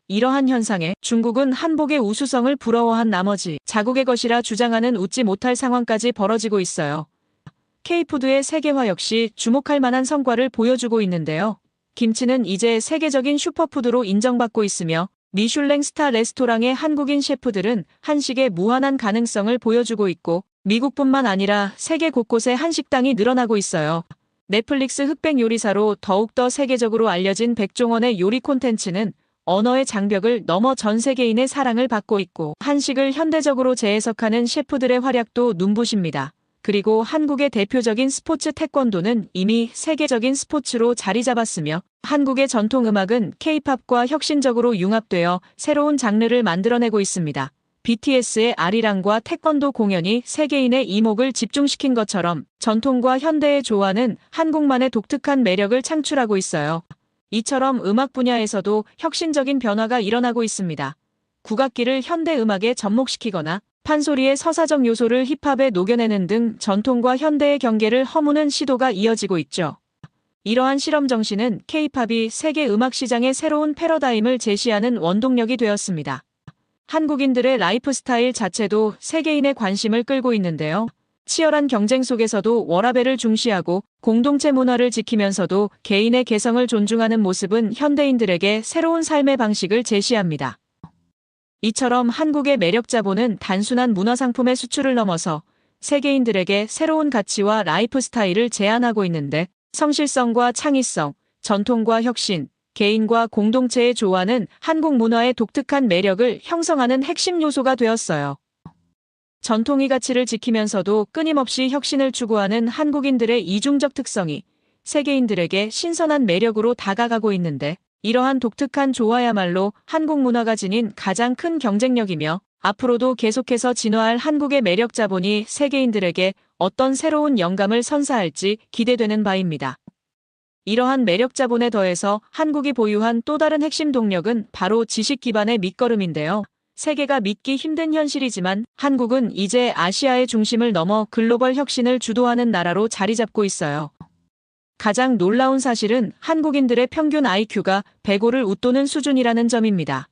이러한 현상에 중국은 한복의 우수성을 부러워한 나머지 자국의 것이라 주장하는 웃지 못할 상황까지 벌어지고 있어요. K푸드의 세계화 역시 주목할 만한 성과를 보여주고 있는데요. 김치는 이제 세계적인 슈퍼푸드로 인정받고 있으며 미슐랭 스타 레스토랑의 한국인 셰프들은 한식의 무한한 가능성을 보여주고 있고 미국뿐만 아니라 세계 곳곳에 한식당이 늘어나고 있어요. 넷플릭스 흑백 요리사로 더욱더 세계적으로 알려진 백종원의 요리 콘텐츠는 언어의 장벽을 넘어 전 세계인의 사랑을 받고 있고 한식을 현대적으로 재해석하는 셰프들의 활약도 눈부십니다. 그리고 한국의 대표적인 스포츠 태권도는 이미 세계적인 스포츠로 자리 잡았으며 한국의 전통 음악은 K-팝과 혁신적으로 융합되어 새로운 장르를 만들어내고 있습니다. BTS의 아리랑과 태권도 공연이 세계인의 이목을 집중시킨 것처럼 전통과 현대의 조화는 한국만의 독특한 매력을 창출하고 있어요. 이처럼 음악 분야에서도 혁신적인 변화가 일어나고 있습니다. 국악기를 현대 음악에 접목시키거나 판소리의 서사적 요소를 힙합에 녹여내는 등 전통과 현대의 경계를 허무는 시도가 이어지고 있죠. 이러한 실험 정신은 K-팝이 세계 음악 시장의 새로운 패러다임을 제시하는 원동력이 되었습니다. 한국인들의 라이프 스타일 자체도 세계인의 관심을 끌고 있는데요. 치열한 경쟁 속에서도 워라밸을 중시하고 공동체 문화를 지키면서도 개인의 개성을 존중하는 모습은 현대인들에게 새로운 삶의 방식을 제시합니다. 이처럼 한국의 매력 자본은 단순한 문화상품의 수출을 넘어서 세계인들에게 새로운 가치와 라이프 스타일을 제안하고 있는데 성실성과 창의성, 전통과 혁신, 개인과 공동체의 조화는 한국 문화의 독특한 매력을 형성하는 핵심 요소가 되었어요. 전통의 가치를 지키면서도 끊임없이 혁신을 추구하는 한국인들의 이중적 특성이 세계인들에게 신선한 매력으로 다가가고 있는데 이러한 독특한 조화야말로 한국 문화가 지닌 가장 큰 경쟁력이며 앞으로도 계속해서 진화할 한국의 매력 자본이 세계인들에게 어떤 새로운 영감을 선사할지 기대되는 바입니다. 이러한 매력 자본에 더해서 한국이 보유한 또 다른 핵심 동력은 바로 지식 기반의 밑거름인데요. 세계가 믿기 힘든 현실이지만 한국은 이제 아시아의 중심을 넘어 글로벌 혁신을 주도하는 나라로 자리 잡고 있어요. 가장 놀라운 사실은 한국인들의 평균 IQ가 105를 웃도는 수준이라는 점입니다.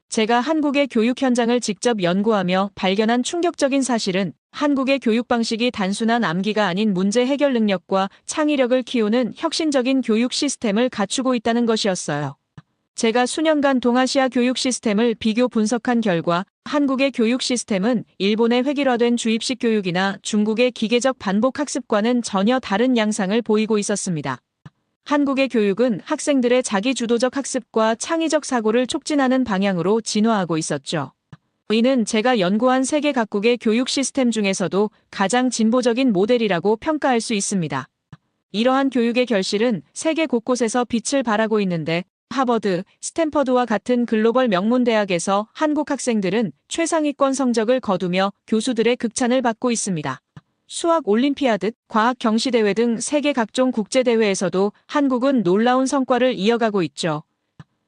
제가 한국의 교육 현장을 직접 연구하며 발견한 충격적인 사실은 한국의 교육 방식이 단순한 암기가 아닌 문제 해결 능력과 창의력을 키우는 혁신적인 교육 시스템을 갖추고 있다는 것이었어요. 제가 수년간 동아시아 교육 시스템을 비교 분석한 결과 한국의 교육 시스템은 일본의 획일화된 주입식 교육이나 중국의 기계적 반복 학습과는 전혀 다른 양상을 보이고 있었습니다. 한국의 교육은 학생들의 자기주도적 학습과 창의적 사고를 촉진하는 방향으로 진화하고 있었죠. 이는 제가 연구한 세계 각국의 교육 시스템 중에서도 가장 진보적인 모델이라고 평가할 수 있습니다. 이러한 교육의 결실은 세계 곳곳에서 빛을 발하고 있는데 하버드, 스탠퍼드와 같은 글로벌 명문 대학에서 한국 학생들은 최상위권 성적을 거두며 교수들의 극찬을 받고 있습니다. 수학 올림피아드, 과학 경시대회 등 세계 각종 국제대회에서도 한국은 놀라운 성과를 이어가고 있죠.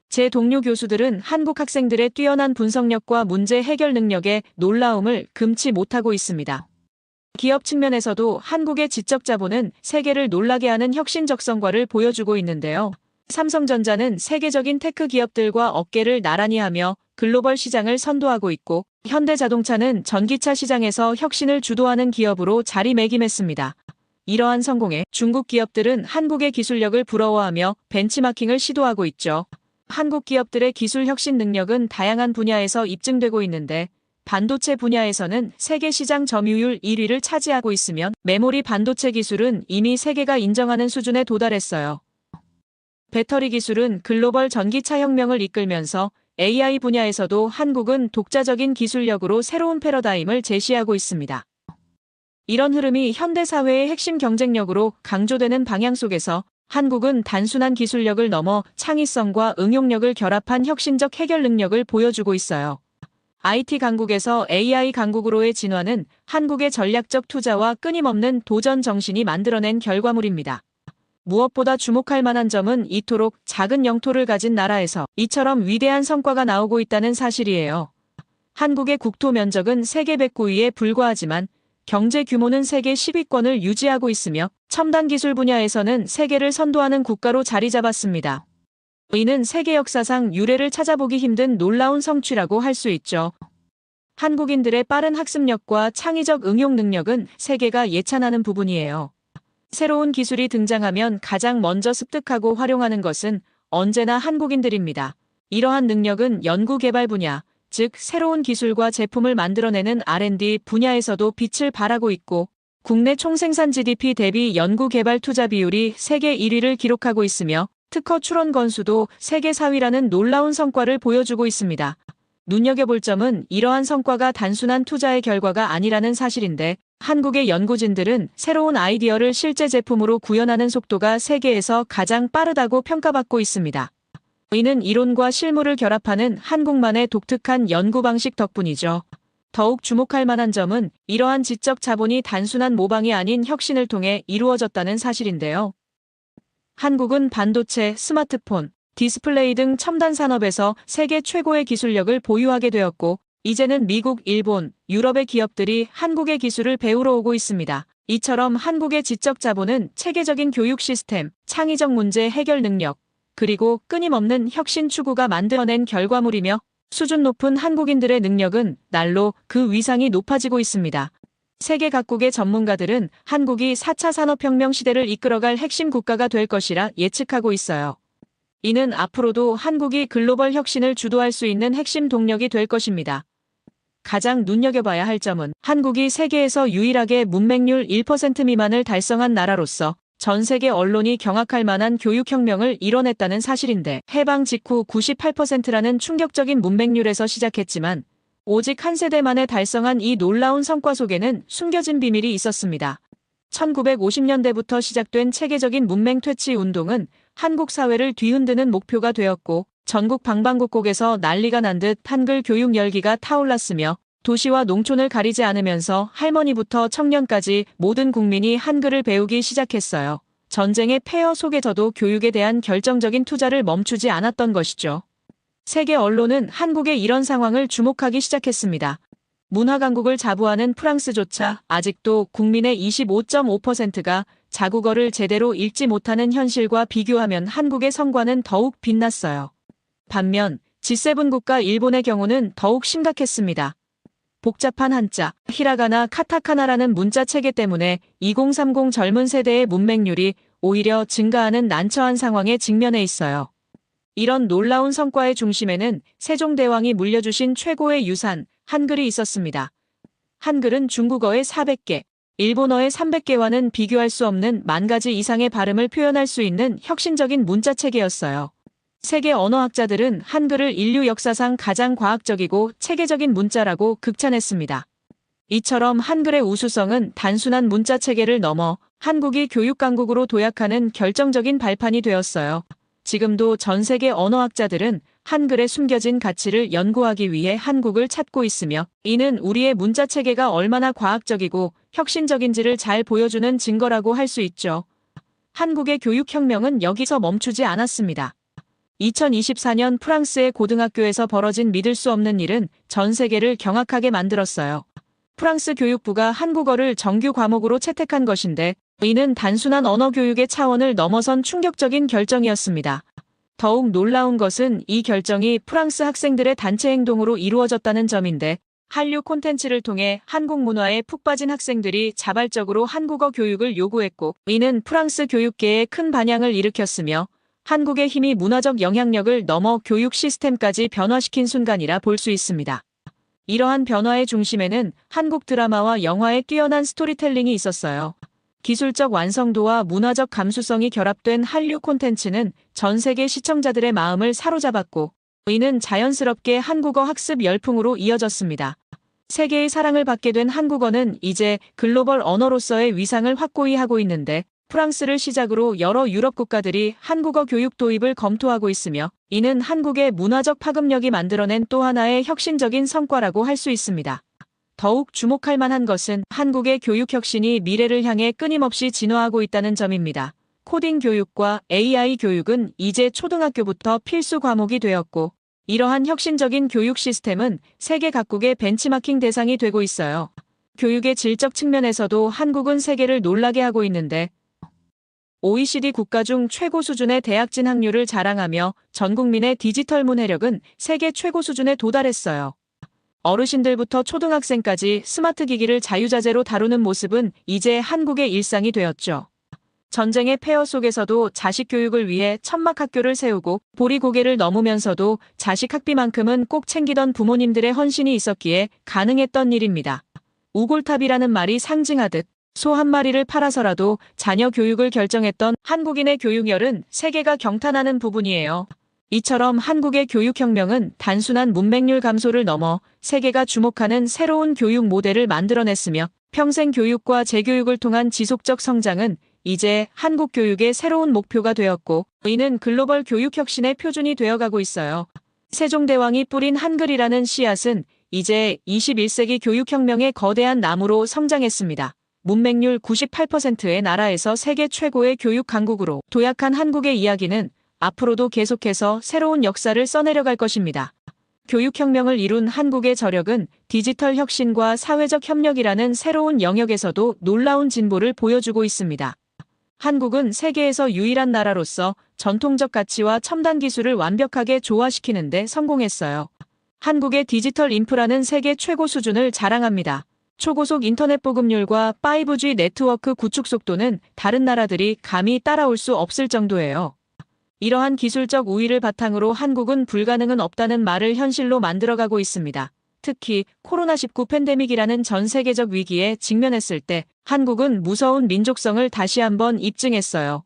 제 동료 교수들은 한국 학생들의 뛰어난 분석력과 문제 해결 능력에 놀라움을 금치 못하고 있습니다. 기업 측면에서도 한국의 지적 자본은 세계를 놀라게 하는 혁신적 성과를 보여주고 있는데요. 삼성전자는 세계적인 테크 기업들과 어깨를 나란히 하며 글로벌 시장을 선도하고 있고 현대자동차는 전기차 시장에서 혁신을 주도하는 기업으로 자리매김했습니다. 이러한 성공에 중국 기업들은 한국의 기술력을 부러워하며 벤치마킹을 시도하고 있죠. 한국 기업들의 기술 혁신 능력은 다양한 분야에서 입증되고 있는데 반도체 분야에서는 세계 시장 점유율 1위를 차지하고 있으며 메모리 반도체 기술은 이미 세계가 인정하는 수준에 도달했어요. 배터리 기술은 글로벌 전기차 혁명을 이끌면서 AI 분야에서도 한국은 독자적인 기술력으로 새로운 패러다임을 제시하고 있습니다. 이런 흐름이 현대 사회의 핵심 경쟁력으로 강조되는 방향 속에서 한국은 단순한 기술력을 넘어 창의성과 응용력을 결합한 혁신적 해결 능력을 보여주고 있어요. IT 강국에서 AI 강국으로의 진화는 한국의 전략적 투자와 끊임없는 도전 정신이 만들어낸 결과물입니다. 무엇보다 주목할 만한 점은 이토록 작은 영토를 가진 나라에서 이처럼 위대한 성과가 나오고 있다는 사실이에요. 한국의 국토 면적은 세계 109위에 불과하지만 경제 규모는 세계 10위권을 유지하고 있으며 첨단 기술 분야에서는 세계를 선도하는 국가로 자리 잡았습니다. 이는 세계 역사상 유례를 찾아보기 힘든 놀라운 성취라고 할 수 있죠. 한국인들의 빠른 학습력과 창의적 응용 능력은 세계가 예찬하는 부분이에요. 새로운 기술이 등장하면 가장 먼저 습득하고 활용하는 것은 언제나 한국인들입니다. 이러한 능력은 연구개발 분야, 즉 새로운 기술과 제품을 만들어내는 R&D 분야에서도 빛을 발하고 있고 국내 총생산 GDP 대비 연구개발 투자 비율이 세계 1위를 기록하고 있으며 특허 출원 건수도 세계 4위라는 놀라운 성과를 보여주고 있습니다. 눈여겨볼 점은 이러한 성과가 단순한 투자의 결과가 아니라는 사실인데 한국의 연구진들은 새로운 아이디어를 실제 제품으로 구현하는 속도가 세계에서 가장 빠르다고 평가받고 있습니다. 이는 이론과 실무를 결합하는 한국만의 독특한 연구 방식 덕분이죠. 더욱 주목할 만한 점은 이러한 지적 자본이 단순한 모방이 아닌 혁신을 통해 이루어졌다는 사실인데요. 한국은 반도체, 스마트폰, 디스플레이 등 첨단 산업에서 세계 최고의 기술력을 보유하게 되었고 이제는 미국, 일본, 유럽의 기업들이 한국의 기술을 배우러 오고 있습니다. 이처럼 한국의 지적 자본은 체계적인 교육 시스템, 창의적 문제 해결 능력, 그리고 끊임없는 혁신 추구가 만들어낸 결과물이며 수준 높은 한국인들의 능력은 날로 그 위상이 높아지고 있습니다. 세계 각국의 전문가들은 한국이 4차 산업혁명 시대를 이끌어갈 핵심 국가가 될 것이라 예측하고 있어요. 이는 앞으로도 한국이 글로벌 혁신을 주도할 수 있는 핵심 동력이 될 것입니다. 가장 눈여겨봐야 할 점은 한국이 세계에서 유일하게 문맹률 1% 미만을 달성한 나라로서 전 세계 언론이 경악할 만한 교육혁명을 이뤄냈다는 사실인데 해방 직후 98%라는 충격적인 문맹률에서 시작했지만 오직 한 세대 만에 달성한 이 놀라운 성과 속에는 숨겨진 비밀이 있었습니다. 1950년대부터 시작된 체계적인 문맹 퇴치 운동은 한국 사회를 뒤흔드는 목표가 되었고 전국 방방곡곡에서 난리가 난 듯 한글 교육 열기가 타올랐으며 도시와 농촌을 가리지 않으면서 할머니부터 청년까지 모든 국민이 한글을 배우기 시작했어요. 전쟁의 폐허 속에서도 교육에 대한 결정적인 투자를 멈추지 않았던 것이죠. 세계 언론은 한국의 이런 상황을 주목하기 시작했습니다. 문화 강국을 자부하는 프랑스조차 아직도 국민의 25.5%가 자국어를 제대로 읽지 못하는 현실과 비교하면 한국의 성과는 더욱 빛났어요. 반면 G7 국가 일본의 경우는 더욱 심각했습니다. 복잡한 한자, 히라가나, 카타카나라는 문자 체계 때문에 2030 젊은 세대의 문맹률이 오히려 증가하는 난처한 상황에 직면해 있어요. 이런 놀라운 성과의 중심에는 세종대왕이 물려주신 최고의 유산, 한글이 있었습니다. 한글은 중국어의 400개, 일본어의 300개와는 비교할 수 없는 10,000가지 이상의 발음을 표현할 수 있는 혁신적인 문자 체계였어요. 세계 언어학자들은 한글을 인류 역사상 가장 과학적이고 체계적인 문자라고 극찬했습니다. 이처럼 한글의 우수성은 단순한 문자 체계를 넘어 한국이 교육 강국으로 도약하는 결정적인 발판이 되었어요. 지금도 전 세계 언어학자들은 한글의 숨겨진 가치를 연구하기 위해 한국을 찾고 있으며 이는 우리의 문자 체계가 얼마나 과학적이고 혁신적인지를 잘 보여주는 증거라고 할 수 있죠. 한국의 교육혁명은 여기서 멈추지 않았습니다. 2024년 프랑스의 고등학교에서 벌어진 믿을 수 없는 일은 전 세계를 경악하게 만들었어요. 프랑스 교육부가 한국어를 정규 과목으로 채택한 것인데 이는 단순한 언어 교육의 차원을 넘어선 충격적인 결정이었습니다. 더욱 놀라운 것은 이 결정이 프랑스 학생들의 단체 행동으로 이루어졌다는 점인데 한류 콘텐츠를 통해 한국 문화에 푹 빠진 학생들이 자발적으로 한국어 교육을 요구했고 이는 프랑스 교육계에 큰 반향을 일으켰으며 한국의 힘이 문화적 영향력을 넘어 교육 시스템까지 변화시킨 순간이라 볼 수 있습니다. 이러한 변화의 중심에는 한국 드라마와 영화의 뛰어난 스토리텔링이 있었어요. 기술적 완성도와 문화적 감수성이 결합된 한류 콘텐츠는 전 세계 시청자들의 마음을 사로잡았고, 이는 자연스럽게 한국어 학습 열풍으로 이어졌습니다. 세계의 사랑을 받게 된 한국어는 이제 글로벌 언어로서의 위상을 확고히 하고 있는데, 프랑스를 시작으로 여러 유럽 국가들이 한국어 교육 도입을 검토하고 있으며, 이는 한국의 문화적 파급력이 만들어낸 또 하나의 혁신적인 성과라고 할 수 있습니다. 더욱 주목할 만한 것은 한국의 교육 혁신이 미래를 향해 끊임없이 진화하고 있다는 점입니다. 코딩 교육과 AI 교육은 이제 초등학교부터 필수 과목이 되었고, 이러한 혁신적인 교육 시스템은 세계 각국의 벤치마킹 대상이 되고 있어요. 교육의 질적 측면에서도 한국은 세계를 놀라게 하고 있는데, OECD 국가 중 최고 수준의 대학 진학률을 자랑하며 전 국민의 디지털 문해력은 세계 최고 수준에 도달했어요. 어르신들부터 초등학생까지 스마트 기기를 자유자재로 다루는 모습은 이제 한국의 일상이 되었죠. 전쟁의 폐허 속에서도 자식 교육을 위해 천막 학교를 세우고 보리 고개를 넘으면서도 자식 학비만큼은 꼭 챙기던 부모님들의 헌신이 있었기에 가능했던 일입니다. 우골탑이라는 말이 상징하듯 소 한 마리를 팔아서라도 자녀 교육을 결정했던 한국인의 교육열은 세계가 경탄하는 부분이에요. 이처럼 한국의 교육혁명은 단순한 문맹률 감소를 넘어 세계가 주목하는 새로운 교육 모델을 만들어냈으며, 평생 교육과 재교육을 통한 지속적 성장은 이제 한국 교육의 새로운 목표가 되었고, 이는 글로벌 교육 혁신의 표준이 되어가고 있어요. 세종대왕이 뿌린 한글이라는 씨앗은 이제 21세기 교육혁명의 거대한 나무로 성장했습니다. 문맹률 98%의 나라에서 세계 최고의 교육 강국으로 도약한 한국의 이야기는 앞으로도 계속해서 새로운 역사를 써내려갈 것입니다. 교육혁명을 이룬 한국의 저력은 디지털 혁신과 사회적 협력이라는 새로운 영역에서도 놀라운 진보를 보여주고 있습니다. 한국은 세계에서 유일한 나라로서 전통적 가치와 첨단 기술을 완벽하게 조화시키는 데 성공했어요. 한국의 디지털 인프라는 세계 최고 수준을 자랑합니다. 초고속 인터넷 보급률과 5G 네트워크 구축 속도는 다른 나라들이 감히 따라올 수 없을 정도예요. 이러한 기술적 우위를 바탕으로 한국은 불가능은 없다는 말을 현실로 만들어가고 있습니다. 특히 코로나19 팬데믹이라는 전 세계적 위기에 직면했을 때 한국은 무서운 민족성을 다시 한번 입증했어요.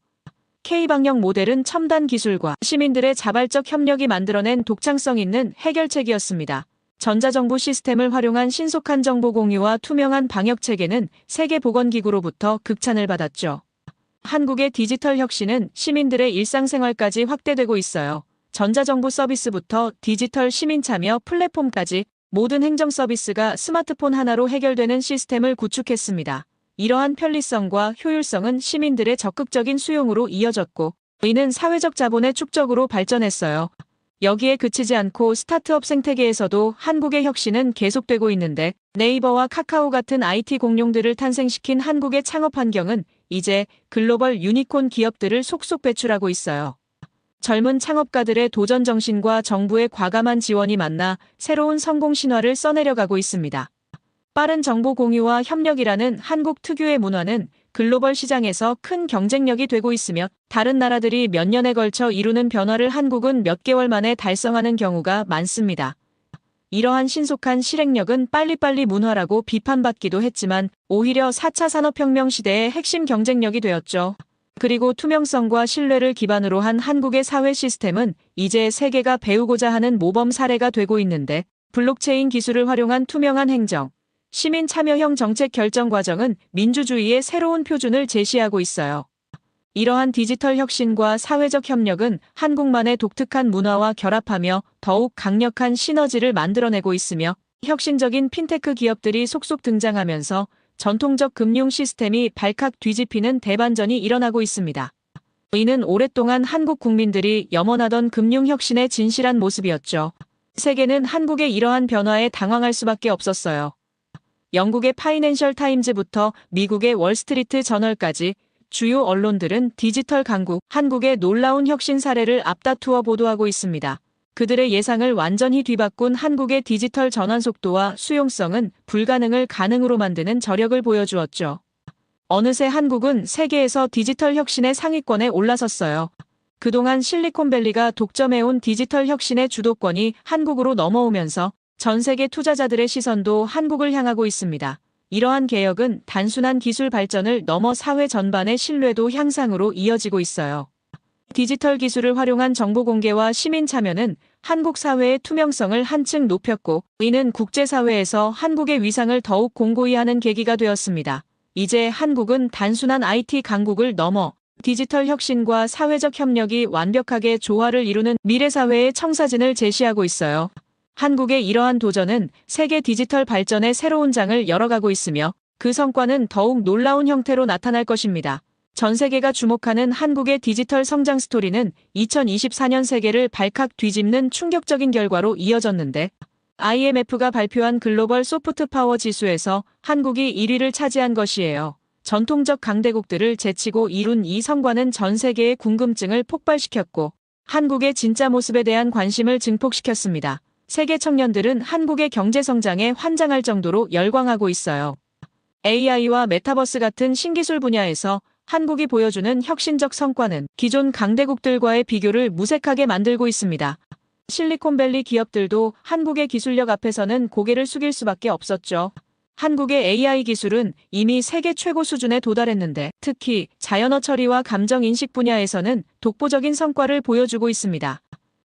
K방역 모델은 첨단 기술과 시민들의 자발적 협력이 만들어낸 독창성 있는 해결책이었습니다. 전자정부 시스템을 활용한 신속한 정보 공유와 투명한 방역 체계는 세계보건기구로부터 극찬을 받았죠. 한국의 디지털 혁신은 시민들의 일상생활까지 확대되고 있어요. 전자정부 서비스부터 디지털 시민참여 플랫폼까지 모든 행정 서비스가 스마트폰 하나로 해결되는 시스템을 구축했습니다. 이러한 편리성과 효율성은 시민들의 적극적인 수용으로 이어졌고, 이는 사회적 자본의 축적으로 발전했어요. 여기에 그치지 않고 스타트업 생태계에서도 한국의 혁신은 계속되고 있는데, 네이버와 카카오 같은 IT 공룡들을 탄생시킨 한국의 창업 환경은 이제 글로벌 유니콘 기업들을 속속 배출하고 있어요. 젊은 창업가들의 도전 정신과 정부의 과감한 지원이 만나 새로운 성공 신화를 써내려가고 있습니다. 빠른 정보 공유와 협력이라는 한국 특유의 문화는 글로벌 시장에서 큰 경쟁력이 되고 있으며, 다른 나라들이 몇 년에 걸쳐 이루는 변화를 한국은 몇 개월 만에 달성하는 경우가 많습니다. 이러한 신속한 실행력은 빨리빨리 문화라고 비판받기도 했지만 오히려 4차 산업혁명 시대의 핵심 경쟁력이 되었죠. 그리고 투명성과 신뢰를 기반으로 한 한국의 사회 시스템은 이제 세계가 배우고자 하는 모범 사례가 되고 있는데, 블록체인 기술을 활용한 투명한 행정, 시민 참여형 정책 결정 과정은 민주주의의 새로운 표준을 제시하고 있어요. 이러한 디지털 혁신과 사회적 협력은 한국만의 독특한 문화와 결합하며 더욱 강력한 시너지를 만들어내고 있으며, 혁신적인 핀테크 기업들이 속속 등장하면서 전통적 금융 시스템이 발칵 뒤집히는 대반전이 일어나고 있습니다. 이는 오랫동안 한국 국민들이 염원하던 금융 혁신의 진실한 모습이었죠. 세계는 한국의 이러한 변화에 당황할 수밖에 없었어요. 영국의 파이낸셜 타임즈부터 미국의 월스트리트 저널까지 주요 언론들은 디지털 강국, 한국의 놀라운 혁신 사례를 앞다투어 보도하고 있습니다. 그들의 예상을 완전히 뒤바꾼 한국의 디지털 전환 속도와 수용성은 불가능을 가능으로 만드는 저력을 보여주었죠. 어느새 한국은 세계에서 디지털 혁신의 상위권에 올라섰어요. 그동안 실리콘밸리가 독점해온 디지털 혁신의 주도권이 한국으로 넘어오면서 전 세계 투자자들의 시선도 한국을 향하고 있습니다. 이러한 개혁은 단순한 기술 발전을 넘어 사회 전반의 신뢰도 향상으로 이어지고 있어요. 디지털 기술을 활용한 정보 공개와 시민 참여는 한국 사회의 투명성을 한층 높였고, 이는 국제사회에서 한국의 위상을 더욱 공고히 하는 계기가 되었습니다. 이제 한국은 단순한 IT 강국을 넘어 디지털 혁신과 사회적 협력이 완벽하게 조화를 이루는 미래사회의 청사진을 제시하고 있어요. 한국의 이러한 도전은 세계 디지털 발전의 새로운 장을 열어가고 있으며 그 성과는 더욱 놀라운 형태로 나타날 것입니다. 전 세계가 주목하는 한국의 디지털 성장 스토리는 2024년 세계를 발칵 뒤집는 충격적인 결과로 이어졌는데, IMF가 발표한 글로벌 소프트 파워 지수에서 한국이 1위를 차지한 것이에요. 전통적 강대국들을 제치고 이룬 이 성과는 전 세계의 궁금증을 폭발시켰고, 한국의 진짜 모습에 대한 관심을 증폭시켰습니다. 세계 청년들은 한국의 경제 성장에 환장할 정도로 열광하고 있어요. AI와 메타버스 같은 신기술 분야에서 한국이 보여주는 혁신적 성과는 기존 강대국들과의 비교를 무색하게 만들고 있습니다. 실리콘밸리 기업들도 한국의 기술력 앞에서는 고개를 숙일 수밖에 없었죠. 한국의 AI 기술은 이미 세계 최고 수준에 도달했는데, 특히 자연어 처리와 감정 인식 분야에서는 독보적인 성과를 보여주고 있습니다.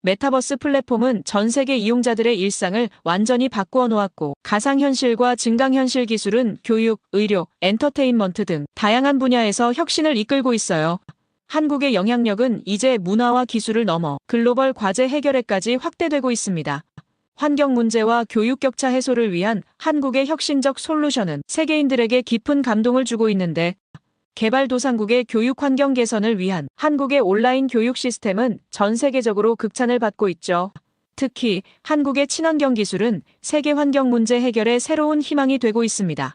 메타버스 플랫폼은 전 세계 이용자들의 일상을 완전히 바꾸어 놓았고, 가상현실과 증강현실 기술은 교육, 의료, 엔터테인먼트 등 다양한 분야에서 혁신을 이끌고 있어요. 한국의 영향력은 이제 문화와 기술을 넘어 글로벌 과제 해결에까지 확대되고 있습니다. 환경 문제와 교육 격차 해소를 위한 한국의 혁신적 솔루션은 세계인들에게 깊은 감동을 주고 있는데, 개발도상국의 교육 환경 개선을 위한 한국의 온라인 교육 시스템은 전 세계적으로 극찬을 받고 있죠. 특히 한국의 친환경 기술은 세계 환경 문제 해결의 새로운 희망이 되고 있습니다.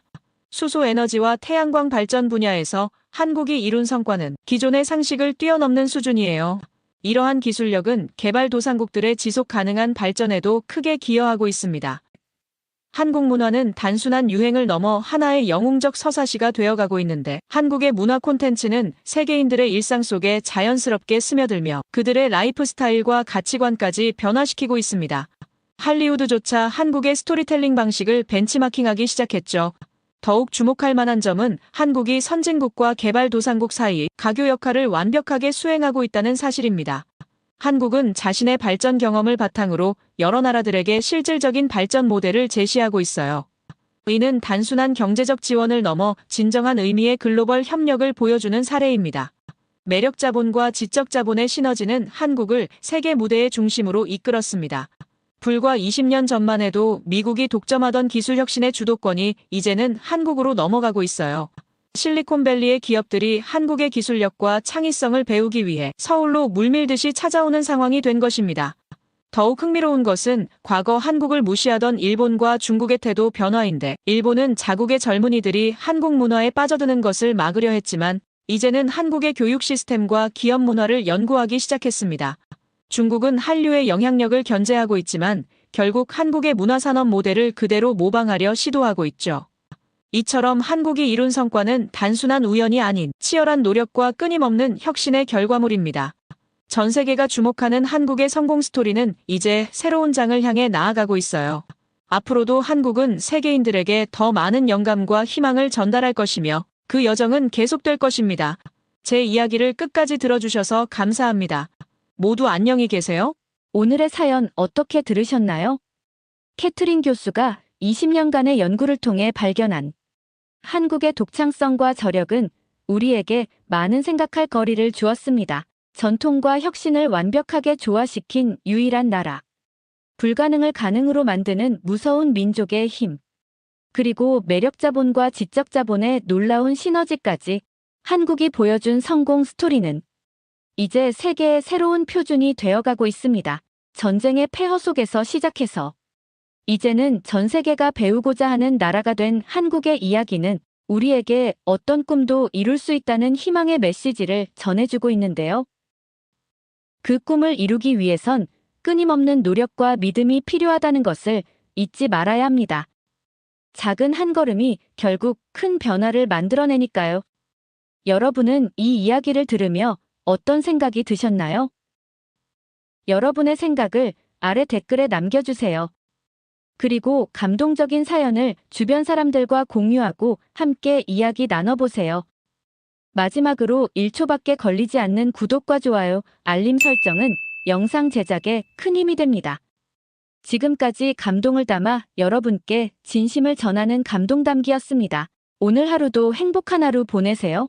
수소 에너지와 태양광 발전 분야에서 한국이 이룬 성과는 기존의 상식을 뛰어넘는 수준이에요. 이러한 기술력은 개발도상국들의 지속 가능한 발전에도 크게 기여하고 있습니다. 한국 문화는 단순한 유행을 넘어 하나의 영웅적 서사시가 되어가고 있는데, 한국의 문화 콘텐츠는 세계인들의 일상 속에 자연스럽게 스며들며 그들의 라이프 스타일과 가치관까지 변화시키고 있습니다. 할리우드조차 한국의 스토리텔링 방식을 벤치마킹하기 시작했죠. 더욱 주목할 만한 점은 한국이 선진국과 개발도상국 사이 가교 역할을 완벽하게 수행하고 있다는 사실입니다. 한국은 자신의 발전 경험을 바탕으로 여러 나라들에게 실질적인 발전 모델을 제시하고 있어요. 이는 단순한 경제적 지원을 넘어 진정한 의미의 글로벌 협력을 보여주는 사례입니다. 매력 자본과 지적 자본의 시너지는 한국을 세계 무대의 중심으로 이끌었습니다. 불과 20년 전만 해도 미국이 독점하던 기술 혁신의 주도권이 이제는 한국으로 넘어가고 있어요. 실리콘밸리의 기업들이 한국의 기술력과 창의성을 배우기 위해 서울로 물밀듯이 찾아오는 상황이 된 것입니다. 더욱 흥미로운 것은 과거 한국을 무시하던 일본과 중국의 태도 변화인데, 일본은 자국의 젊은이들이 한국 문화에 빠져드는 것을 막으려 했지만 이제는 한국의 교육 시스템과 기업 문화를 연구하기 시작했습니다. 중국은 한류의 영향력을 견제하고 있지만 결국 한국의 문화산업 모델을 그대로 모방하려 시도하고 있죠. 이처럼 한국이 이룬 성과는 단순한 우연이 아닌 치열한 노력과 끊임없는 혁신의 결과물입니다. 전 세계가 주목하는 한국의 성공 스토리는 이제 새로운 장을 향해 나아가고 있어요. 앞으로도 한국은 세계인들에게 더 많은 영감과 희망을 전달할 것이며 그 여정은 계속될 것입니다. 제 이야기를 끝까지 들어주셔서 감사합니다. 모두 안녕히 계세요. 오늘의 사연 어떻게 들으셨나요? 캐트린 교수가 20년간의 연구를 통해 발견한 한국의 독창성과 저력은 우리에게 많은 생각할 거리를 주었습니다. 전통과 혁신을 완벽하게 조화시킨 유일한 나라. 불가능을 가능으로 만드는 무서운 민족의 힘. 그리고 매력 자본과 지적 자본의 놀라운 시너지까지 한국이 보여준 성공 스토리는 이제 세계의 새로운 표준이 되어가고 있습니다. 전쟁의 폐허 속에서 시작해서 이제는 전 세계가 배우고자 하는 나라가 된 한국의 이야기는 우리에게 어떤 꿈도 이룰 수 있다는 희망의 메시지를 전해주고 있는데요. 그 꿈을 이루기 위해선 끊임없는 노력과 믿음이 필요하다는 것을 잊지 말아야 합니다. 작은 한 걸음이 결국 큰 변화를 만들어내니까요. 여러분은 이 이야기를 들으며 어떤 생각이 드셨나요? 여러분의 생각을 아래 댓글에 남겨주세요. 그리고 감동적인 사연을 주변 사람들과 공유하고 함께 이야기 나눠보세요. 마지막으로 1초밖에 걸리지 않는 구독과 좋아요, 알림 설정은 영상 제작에 큰 힘이 됩니다. 지금까지 감동을 담아 여러분께 진심을 전하는 감동담기였습니다. 오늘 하루도 행복한 하루 보내세요.